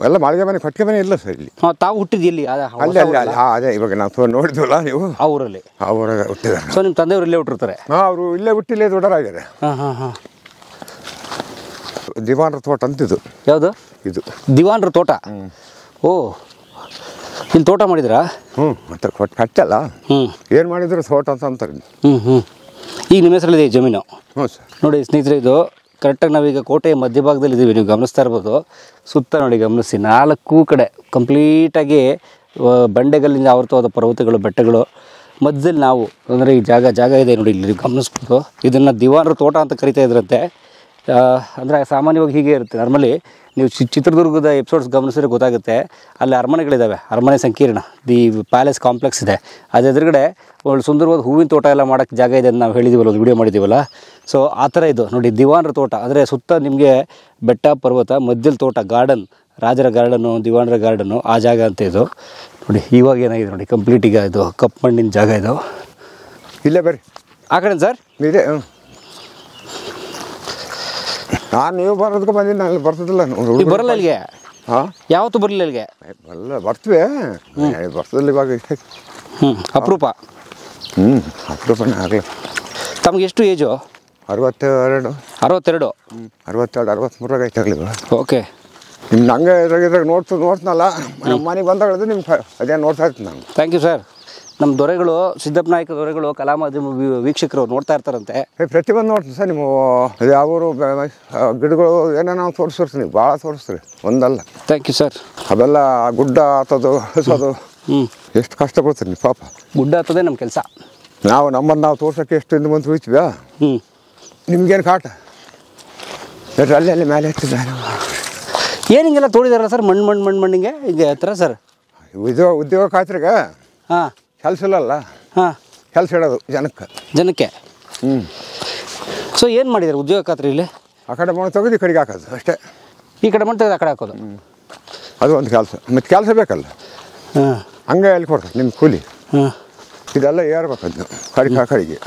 Speaker 2: ಎಲ್ಲ ಮಾಳಿಗೆ ಮನೆ ಕಟ್ಟಿಗೆ ಮನೆ ಇಲ್ಲ ಸರ್ ಇಲ್ಲಿ.
Speaker 1: ತಾವು ಹುಟ್ಟಿದ್ದು ಇಲ್ಲಿ?
Speaker 2: ಅಲ್ಲಿ ಅದೇ ಇವಾಗ ನಾವು ನೋಡಿದ್ವಲ್ಲ ನೀವು,
Speaker 1: ಆ ಊರಲ್ಲಿ?
Speaker 2: ಆ ಊರಾಗ ಹುಟ್ಟಿದ್ದಾರೆ.
Speaker 1: ಸೊ ನಿಮ್ಮ ತಂದೆಯವರು ಇಲ್ಲೇ ಹುಟ್ಟಿರ್ತಾರೆ?
Speaker 2: ಅವರು ಇಲ್ಲೇ ಹುಟ್ಟಿಲ್ಲೇ ದೊಡ್ಡರಾಗ್ಯಾರೆ. ದಿವಾನ್ರ ತೋಟ ಅಂತಿದ್ದು.
Speaker 1: ಯಾವುದು ಇದು? ದಿವಾನ್ರ ತೋಟ? ಓ, ಇಲ್ಲಿ ತೋಟ ಮಾಡಿದ್ರಾ?
Speaker 2: ಮತ್ತೆ ಕಟ್ಟಲ್ಲ, ಏನು ಮಾಡಿದ್ರು ತೋಟ ಅಂತ ಅಂತಾರೆ.
Speaker 1: ಈಗ ನಿಮ್ಮ ಹೆಸರಲ್ಲಿದೆ ಜಮೀನು?
Speaker 2: ಸರ್.
Speaker 1: ನೋಡಿ ಸ್ನೇಹಿತರೆ, ಇದು ಕರೆಕ್ಟಾಗಿ ನಾವೀಗ ಕೋಟೆಯ ಮಧ್ಯಭಾಗದಲ್ಲಿ ಇದ್ದೀವಿ, ನೀವು ಗಮನಿಸ್ತಾ ಇರ್ಬೋದು. ಸುತ್ತ ನೋಡಿ ಗಮನಿಸಿ, 4 ಕಡೆ ಕಂಪ್ಲೀಟಾಗಿ ಬಂಡೆಗಳಿಂದ ಆವೃತವಾದ ಪರ್ವತಗಳು, ಬೆಟ್ಟಗಳು. ಮಧ್ಯದಲ್ಲಿ ನಾವು ಅಂದರೆ ಈ ಜಾಗ ಇದೆ ನೋಡಿ, ಇಲ್ಲಿ ಗಮನಿಸ್ಬೋದು. ಇದನ್ನು ದಿವಾನರ ತೋಟ ಅಂತ ಕರಿತಾ ಇದ್ರಂತೆ. ಅಂದರೆ ಸಾಮಾನ್ಯವಾಗಿ ಹೀಗೆ ಇರುತ್ತೆ. ನಾರ್ಮಲಿ ನೀವು ಚಿತ್ರದುರ್ಗದ ಎಪಿಸೋಡ್ಸ್ ಗಮನಿಸಿದ್ರೆ ಗೊತ್ತಾಗುತ್ತೆ, ಅಲ್ಲಿ ಅರಮನೆಗಳಿದ್ದಾವೆ, ಅರಮನೆ ಸಂಕೀರ್ಣ, ದಿ ಪ್ಯಾಲೇಸ್ ಕಾಂಪ್ಲೆಕ್ಸ್ ಇದೆ. ಅದು ಎದುರುಗಡೆ ಒಳ್ಳೆ ಸುಂದರವಾದ ಹೂವಿನ ತೋಟ ಎಲ್ಲ ಮಾಡೋಕ್ಕೆ ಜಾಗ ಇದೆ ಅಂತ ನಾವು ಹೇಳಿದ್ದೀವಲ್ಲ, ಒಂದು ವಿಡಿಯೋ ಮಾಡಿದ್ದೀವಲ್ಲ. ಸೊ ಆ ಥರ ಇದು ನೋಡಿ, ದಿವಾನರ ತೋಟ. ಅಂದರೆ ಸುತ್ತ ನಿಮಗೆ ಬೆಟ್ಟ ಪರ್ವತ, ಮಧ್ಯದಲ್ಲಿ ತೋಟ, ಗಾರ್ಡನ್, ರಾಜರ ಗಾರ್ಡನ್ನು, ದಿವಾನರ ಗಾರ್ಡನ್ನು, ಆ ಜಾಗ ಅಂತ ಇದು ನೋಡಿ. ಇವಾಗ ಏನಾಗಿದೆ ನೋಡಿ, ಕಂಪ್ಲೀಟ್ ಈಗ ಇದು ಕಪ್ಪು ಮಣ್ಣಿನ ಜಾಗ ಇದು.
Speaker 2: ಇಲ್ಲೇ ಬರ್ರಿ
Speaker 1: ಆ ಕಡೆ ಸರ್
Speaker 2: ಇದೆ. ನಾನು ನೀವು ಬರೋದಕ್ಕೆ ಬಂದಿದ್ದು, ನಾನು ಬರ್ತದಿಲ್ಲ.
Speaker 1: ಬರಲ್ಲ ಇಲ್ಲಿಗೆ? ಯಾವತ್ತೂ ಬರಲಿಲ್ಲ ಇಲ್ಲಿಗೆ?
Speaker 2: ಬರ್ತೀವಿ, ಬರ್ತದಿಲ್ಲ ಇವಾಗ.
Speaker 1: ಅಪರೂಪ.
Speaker 2: ಅಪರೂಪನೇ ಆಗಲಿ.
Speaker 1: ತಮ್ಗೆ ಎಷ್ಟು ಏಜು?
Speaker 2: 62.
Speaker 1: 62?
Speaker 2: 63 ಆಗೈತೆ.
Speaker 1: ಓಕೆ.
Speaker 2: ನಿಮ್ದು ಹಂಗೆ ಇದ್ರಾಗ ನೋಡ್ತೀನಲ್ಲ, ನಮ್ಮ ಮನೆಗೆ ಬಂದಾಗ ನಿಮ್ಗೆ ಅದೇ ನೋಡ್ತಾ ಇರ್ತೀನಿ ನಾನು.
Speaker 1: Thank you sir. ನಮ್ಮ ದೊರೆಗಳು, ಸಿದ್ದಪ್ಪ ನಾಯಕ ದೊರೆಗಳು, ಕಲಾ ಮಾಧ್ಯಮ ವೀಕ್ಷಕರು ನೋಡ್ತಾ ಇರ್ತಾರಂತೆ.
Speaker 2: ಪ್ರತಿಯೊಂದು ನೋಡ್ತೀನಿ ಸರ್. ನೀವು ಯಾವರು ಗಿಡಗಳು ಏನೋ ನಾವು ತೋರಿಸ್ತೀರಿ, ನೀವು ಭಾಳ ತೋರಿಸ್ತೀರಿ, ಒಂದಲ್ಲ.
Speaker 1: Thank you sir.
Speaker 2: ಅವೆಲ್ಲ ಗುಡ್ಡ ಹತ್ತೋದು ಹಸೋದು ಎಷ್ಟು ಕಷ್ಟ ಪಡ್ತೀರಿ ನೀವು ಪಾಪ.
Speaker 1: ಗುಡ್ಡ ಹತ್ತೋದೇ ನಮ್ಮ ಕೆಲಸ.
Speaker 2: ನಮ್ಮನ್ನು ನಾವು ತೋರ್ಸೋಕ್ಕೆ ಎಷ್ಟು ಹಿಂದೆ ಬಂದು ಹೋಯ್ತೀವ್ಯಾ, ನಿಮ್ಗೇನು ಕಾಟ ಅಲ್ಲಿ ಮೇಲೆ ಹತ್ತಿದ
Speaker 1: ಏನು ಹಿಂಗೆಲ್ಲ ತೋಡಿದಾರಲ್ಲ ಸರ್, ಮಣ್ಣಿಗೆ ಹಿಂಗೆ ಹತ್ರ ಸರ್.
Speaker 2: ಉದ್ಯೋಗ ಖಾತ್ರಿಗ
Speaker 1: ಹಾಂ
Speaker 2: ಕೆಲಸ ಇಲ್ಲಲ್ಲ,
Speaker 1: ಹಾಂ
Speaker 2: ಕೆಲಸ ಇಡೋದು ಜನಕ್ಕೆ.
Speaker 1: ಸೊ ಏನು ಮಾಡಿದ್ದಾರೆ ಉದ್ಯೋಗ ಖಾತ್ರಿ ಇಲ್ಲಿ?
Speaker 2: ಆ ಕಡೆ ಮಣ್ಣು ತೆಗೆದು ಈ ಕಡೆಗೆ ಹಾಕೋದು ಅಷ್ಟೇ.
Speaker 1: ಈ ಕಡೆ ಮಣ್ಣು ತೆಗೆದು ಆ ಕಡೆ ಹಾಕೋದು,
Speaker 2: ಅದು ಒಂದು ಕೆಲಸ. ಮತ್ತು ಕೆಲಸ ಬೇಕಲ್ಲ,
Speaker 1: ಹಾಂ
Speaker 2: ಹಂಗೆ ಎಲ್ಲಿ ಕೊಡ್ತಾರೆ ನಿಮ್ಮ ಕೂಲಿ. ಇದೆಲ್ಲ ಏರ್ಬೇಕದು ಕಡೆಗೆ ಆ ಕಡೆಗೆ.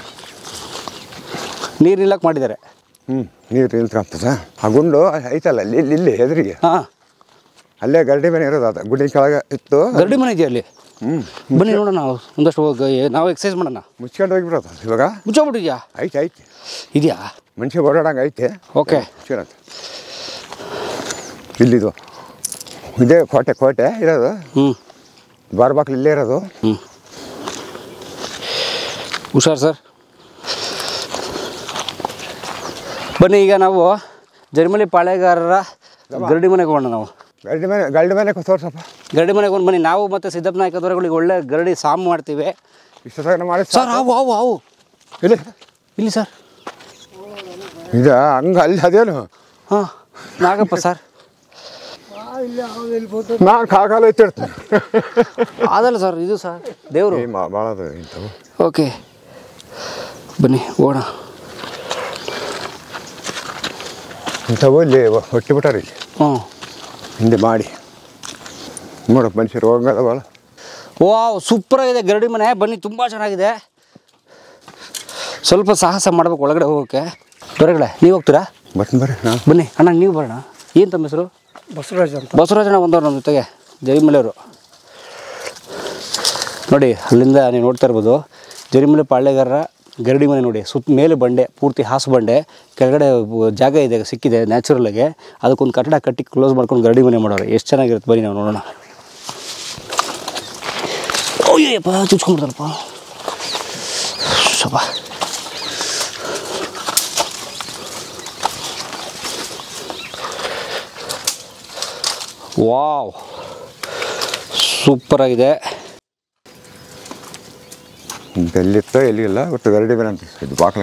Speaker 1: ನೀರು ನಿಲ್ಲಕ್ಕೆ ಮಾಡಿದ್ದಾರೆ.
Speaker 2: ನೀರು ನಿಲ್ತಂತದ. ಆ ಗುಂಡು ಐತಲ್ಲ ಇಲ್ಲಿ ಎದುರಿಗೆ,
Speaker 1: ಹಾಂ
Speaker 2: ಅಲ್ಲೇ ಗರಡಿ ಮನೆ ಇರೋದು. ಅದು ಗುಡ್ಡಿನ ಕೆಳಗೆ ಇತ್ತು
Speaker 1: ಗರಡಿ ಮನೆ ಇದೆಯಾ ಅಲ್ಲಿ? ಬನ್ನಿ ನೋಡೋಣ, ನಾವು ಒಂದಷ್ಟು ನಾವು ಎಕ್ಸಸೈಸ್ ಮಾಡೋಣ.
Speaker 2: ಮುಚ್ಕೊಂಡು ಹೋಗಿಬಿಡೋದು ಇವಾಗ.
Speaker 1: ಮುಚ್ಚೋಗ್ಬಿಟ್ಟಿದ್ಯಾ?
Speaker 2: ಐತೆ
Speaker 1: ಇದೆಯಾ?
Speaker 2: ಮನುಷ್ಯ ಓಡಾಡಂಗೆ ಐತೆ.
Speaker 1: ಓಕೆ.
Speaker 2: ಮುಚ್ಚಿರತ್ತೆ. ಇಲ್ಲಿದು ಇದೇ ಕೋಟೆ ಇರೋದು. ಬಾರ್ಬಾಕ್ಲು ಇಲ್ಲೇ ಇರೋದು.
Speaker 1: ಹುಷಾರು ಸರ್. ಬನ್ನಿ ಈಗ ನಾವು ಜರ್ಮಲಿ ಪಾಳೆಗಾರರ ಗರಡಿ ಮನೆಗೆ ಹೋಗೋಣ. ನಾವು
Speaker 2: ಗರಡಿ ಮನೆ ತೋರ್ಸಪ್ಪ.
Speaker 1: ಗರಡಿ ಮನೆಗೆ ಹೋಗಿ ಬನ್ನಿ. ನಾವು ಮತ್ತು ಸಿದ್ದಪ್ಪ ನಾಯಕ ದೊರೆಗಳಿಗೆ ಒಳ್ಳೆ ಗರಡಿ ಸಾಮು ಮಾಡ್ತೀವಿ.
Speaker 2: ಇಷ್ಟ ಮಾಡಿ
Speaker 1: ಸರ್. ಹಾವು ಇಲ್ಲಿ ಸರ್.
Speaker 2: ಇದು ಹಂಗೆ ಅಲ್ಲಿ ಅದೇನು?
Speaker 1: ಹಾಂ ನಾಗಪ್ಪ ಸರ್.
Speaker 2: ನಾನು ಕಾಕಾಲ ಎತ್ತಿಡ್ತೀನಿ.
Speaker 1: ಅದಲ್ಲ ಸರ್, ಇದು ಸರ್ ದೇವರು.
Speaker 2: ಭಾಳ ಅದು ಇಂಥವು.
Speaker 1: ಓಕೆ ಬನ್ನಿ ಹೋಗೋಣ.
Speaker 2: ಇಂಥವು ಇಲ್ಲಿ ಹೊಟ್ಟಿ ಬಿಟ್ಟಾರ ಇಲ್ಲಿ. ಹಿಂದೆ ಮಾಡಿ ನೋಡಪ್ಪ, ಮನುಷ್ಯರು ಹೋಗಂಗದ ಭಾಳ.
Speaker 1: ವಾವ್, ಸೂಪರಾಗಿದೆ ಗರಡಿ ಮನೆ. ಬನ್ನಿ, ತುಂಬ ಚೆನ್ನಾಗಿದೆ. ಸ್ವಲ್ಪ ಸಾಹಸ ಮಾಡ್ಬೇಕು ಒಳಗಡೆ ಹೋಗೋಕ್ಕೆ. ಹೊರಗಡೆ ನೀವು ಹೋಗ್ತೀರಾ?
Speaker 2: ಬರ್ರಿ.
Speaker 1: ಬನ್ನಿ ಅಣ್ಣ, ನೀವು ಬರೋಣ. ಏನು ತಮ್ಮ ಹೆಸರು? ಬಸವರಾಜಣ್ಣ ಬಂದವ್ರು ನಮ್ಮ ಜೊತೆಗೆ, ಜರಿಮಲೆಯವರು. ನೋಡಿ ಅಲ್ಲಿಂದ ನೀವು ನೋಡ್ತಾ ಇರ್ಬೋದು ಜರಿಮಲೆ ಪಾಳ್ಯಗಾರರ ಗರಡಿ ಮನೆ. ನೋಡಿ ಮೇಲೆ ಬಂಡೆ, ಪೂರ್ತಿ ಹಾಸು ಬಂಡೆ, ಕೆಳಗಡೆ ಜಾಗ ಇದೆ, ಸಿಕ್ಕಿದೆ ನ್ಯಾಚುರಲಾಗೆ. ಅದಕ್ಕೊಂದು ಕಟ್ಟಡ ಕಟ್ಟಿ ಕ್ಲೋಸ್ ಮಾಡ್ಕೊಂಡು ಗರಡಿ ಮನೆ ಮಾಡೋರು. ಎಷ್ಟು ಚೆನ್ನಾಗಿರುತ್ತೆ ಬನ್ನಿ ನಾವು ನೋಡೋಣ. ಓಯ್ಯಪ್ಪ, ಚುಚ್ಕೊಂಡ್ಬಿಡ್ತಾರಪ್ಪ ಸ್ವಲ್ಪ. ವಾವ್, ಸೂಪರಾಗಿದೆ.
Speaker 2: ಎಲ್ಲಿತ್ತೋ ಎಲ್ಲಿಲ್ಲ ಒಟ್ಟು ಗರಡಿ ಮನೆ ಅಂತ. ಇದು ಬಾಕ್ಲ,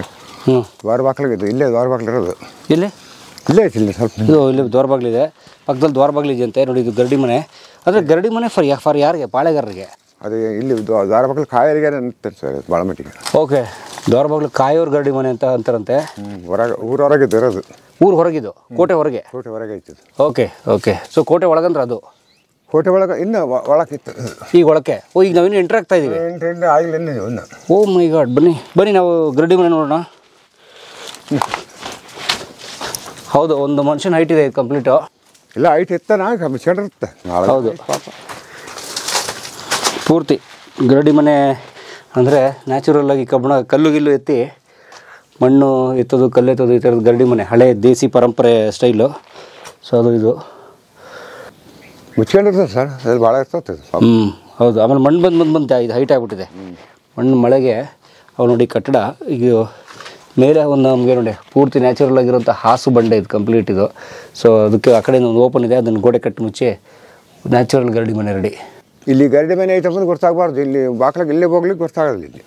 Speaker 2: ದ್ವಾರ ಬಾಕ್ಲಾಗಿದ್ದು. ಇಲ್ಲೇ ದ್ವಾರ ಬಾಕ್ಲು ಇರೋದು.
Speaker 1: ಇಲ್ಲೇ
Speaker 2: ಐತಿ ಇಲ್ಲಿ ಸ್ವಲ್ಪ.
Speaker 1: ಇದು ಇಲ್ಲಿ ದ್ವಾರ ಬಾಗಿಲಿದೆ, ಪಕ್ಕದಲ್ಲಿ ದ್ವಾರ ಬಾಗಿಲಿದೆ ಅಂತೆ. ನೋಡಿ ಇದು ಗರಡಿ ಮನೆ. ಅಂದರೆ ಗರಡಿ ಮನೆ ಫಾರ್ ಯಾರಿಗೆ? ಪಾಳೆಗಾರರಿಗೆ.
Speaker 2: ಅದು ಇಲ್ಲಿ ದ್ವಾರ ಬಾಕ್ಲು ಕಾಯರಿಗೆ ಅಂತಾರೆ ಸರ್, ಭಾಳ ಮಟ್ಟಿಗೆ.
Speaker 1: ಓಕೆ, ದ್ವಾರ ಬಾಗಿಲು ಕಾಯೋರು ಗರಡಿ ಮನೆ ಅಂತ ಅಂತಾರಂತೆ.
Speaker 2: ಊರೊರಗಿದ್ದು ಇರೋದು.
Speaker 1: ಊರು ಹೊರಗಿದ್ದು, ಕೋಟೆ ಹೊರಗೆ.
Speaker 2: ಕೋಟೆ ಹೊರಗೆ ಐತಿ.
Speaker 1: ಓಕೆ. ಸೊ ಕೋಟೆ ಒಳಗಂದ್ರೆ ಅದು
Speaker 2: ಕೋಟೆ ಒಳಗೆ ಇನ್ನು ಒಳಗಿತ್ತು.
Speaker 1: ಈಗ ಒಳಕ್ಕೆ. ಈಗ ನಾವಿನ್ನು ಎಂಟ್ರ್ ಆಗ್ತಾ ಇದೀವಿ.
Speaker 2: ಆಗಿಲ್ಲ ಇನ್ನು.
Speaker 1: ಓ ಮೈ ಗಾಡ್. ಬನ್ನಿ ನಾವು ಗರಡಿ ಮನೆ ನೋಡೋಣ. ಹೌದು, ಒಂದು ಮನುಷ್ಯನ ಹೈಟ್ ಇದೆ ಕಂಪ್ಲೀಟು.
Speaker 2: ಇಲ್ಲ ಹೈಟ್ ಇತ್ತಾನ ಮುಚ್ಕೊಂಡಿರುತ್ತೆ.
Speaker 1: ಹೌದು, ಪೂರ್ತಿ ಗರಡಿ ಮನೆ ಅಂದರೆ ನ್ಯಾಚುರಲ್ಲಾಗಿ ಕಲ್ಲು ಗಿಲ್ಲು ಎತ್ತಿ ಮಣ್ಣು ಎತ್ತೋದು, ಕಲ್ಲು ಎತ್ತೋದು, ಈ ಥರದ್ದು ಗರಡಿ ಮನೆ. ಹಳೆ ದೇಸಿ ಪರಂಪರೆ ಸ್ಟೈಲು. ಸೊ ಅದು ಇದು
Speaker 2: ಮುಚ್ಕೊಂಡಿರ್ತದೆ ಸರ್, ಅದು ಭಾಳ ಇರ್ತದೆ.
Speaker 1: ಹೌದು. ಆಮೇಲೆ ಮಣ್ಣು ಬಂದು ಇದು ಹೈಟ್ ಆಗಿಬಿಟ್ಟಿದೆ. ಮಣ್ಣು ಮಳೆಗೆ ಅವು ನೋಡಿ ಕಟ್ಟಡ. ಈಗ ಮೇಲೆ ಒಂದು ನಮಗೆ ನೋಡಿ ಪೂರ್ತಿ ನ್ಯಾಚುರಲ್ ಆಗಿರೋಂಥ ಹಾಸು ಬಂಡೆ ಇದು ಕಂಪ್ಲೀಟ್ ಇದು. ಸೊ ಅದಕ್ಕೆ ಆ ಕಡೆ ಒಂದು ಓಪನ್ ಇದೆ, ಅದನ್ನು ಗೋಡೆ ಕಟ್ಟಿ ಮುಚ್ಚಿ ನ್ಯಾಚುರಲ್ ಗರಡಿ ಮನೆ ರೆಡಿ.
Speaker 2: ಇಲ್ಲಿ ಗರಡಿ ಮನೆ ಐತೆ ಬಂದು ಗೊತ್ತಾಗಬಾರ್ದು. ಇಲ್ಲಿ ಬಾಕ್ಲಾಗ ಇಲ್ಲೇ ಹೋಗ್ಲಿಕ್ಕೆ ಗೊತ್ತಾಗೋದಿಲ್ಲ. ಇಲ್ಲಿ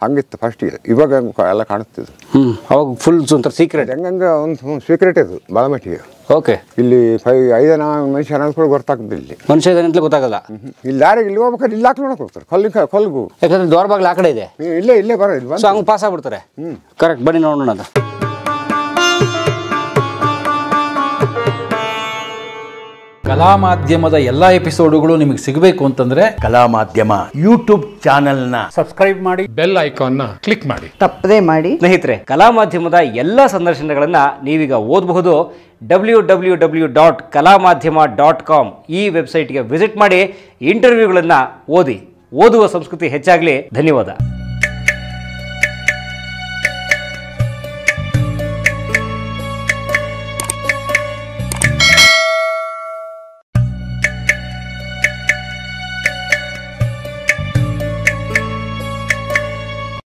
Speaker 2: ಹಂಗಿತ್ತು ಫಸ್ಟಿಗೆ. ಇವಾಗ ಎಲ್ಲ ಕಾಣಿಸ್ತಿದ್ದು.
Speaker 1: ಅವಾಗ ಫುಲ್ ಒಂಥರ ಸೀಕ್ರೆಟ್.
Speaker 2: ಹೆಂಗಂಗೆ ಒಂದು ಸೀಕ್ರೆಟ್ ಇದು ಭಾಳ ಮಟ್ಟಿಗೆ.
Speaker 1: ಓಕೆ.
Speaker 2: ಇಲ್ಲಿ 5 ಮನುಷ್ಯ ಅನ್ನೋದು ಕೂಡ ಗೊತ್ತಾಗ್ತದೆ. ಇಲ್ಲಿ
Speaker 1: ಮನುಷ್ಯ ಇದಾನೆ ಗೊತ್ತಾಗಲ್ಲ.
Speaker 2: ಇಲ್ಲಿ ಯಾರಿಗೆ ಇಲ್ಲಿ ಹೋಗ್ಬೇಕಾದ್ರೆ ಇಲ್ಲಿ ಹಾಕಿ ನೋಡಕ್ಕೆ ಹೋಗ್ತಾರೆ. ಕೊಲ್ಗು.
Speaker 1: ಯಾಕಂದ್ರೆ ದ್ವಾರ ಬಾಗಿಲು ಆ ಕಡೆ ಇದೆ.
Speaker 2: ಇಲ್ಲೇ ಬರೋದು.
Speaker 1: ಸೊ ಹಂಗೆ ಪಾಸ್ ಆಗ್ಬಿಡ್ತಾರೆ. ಕರೆಕ್ಟ್. ಬನ್ನಿ ನೋಡೋಣ ಅದು.
Speaker 6: ಕಲಾ ಮಾಧ್ಯಮದ ಎಲ್ಲಾ ಎಪಿಸೋಡುಗಳು ನಿಮಗೆ ಸಿಗಬೇಕು ಅಂತಂದ್ರೆ
Speaker 7: ಕಲಾ ಮಾಧ್ಯಮ ಯೂಟ್ಯೂಬ್ ಚಾನೆಲ್ನ
Speaker 6: ಸಬ್ಸ್ಕ್ರೈಬ್ ಮಾಡಿ, ಬೆಲ್ ಐಕಾನ್ನ ಕ್ಲಿಕ್ ಮಾಡಿ,
Speaker 8: ತಪ್ಪದೇ ಮಾಡಿ.
Speaker 1: ಸ್ನೇಹಿತರೆ, ಕಲಾ ಮಾಧ್ಯಮದ ಎಲ್ಲ ಸಂದರ್ಶನಗಳನ್ನು ನೀವೀಗ ಓದಬಹುದು. www.kalamadhyama.com ಈ ವೆಬ್ಸೈಟ್ಗೆ ವಿಸಿಟ್ ಮಾಡಿ ಇಂಟರ್ವ್ಯೂಗಳನ್ನು ಓದಿ. ಓದುವ ಸಂಸ್ಕೃತಿ ಹೆಚ್ಚಾಗಲಿ. ಧನ್ಯವಾದ.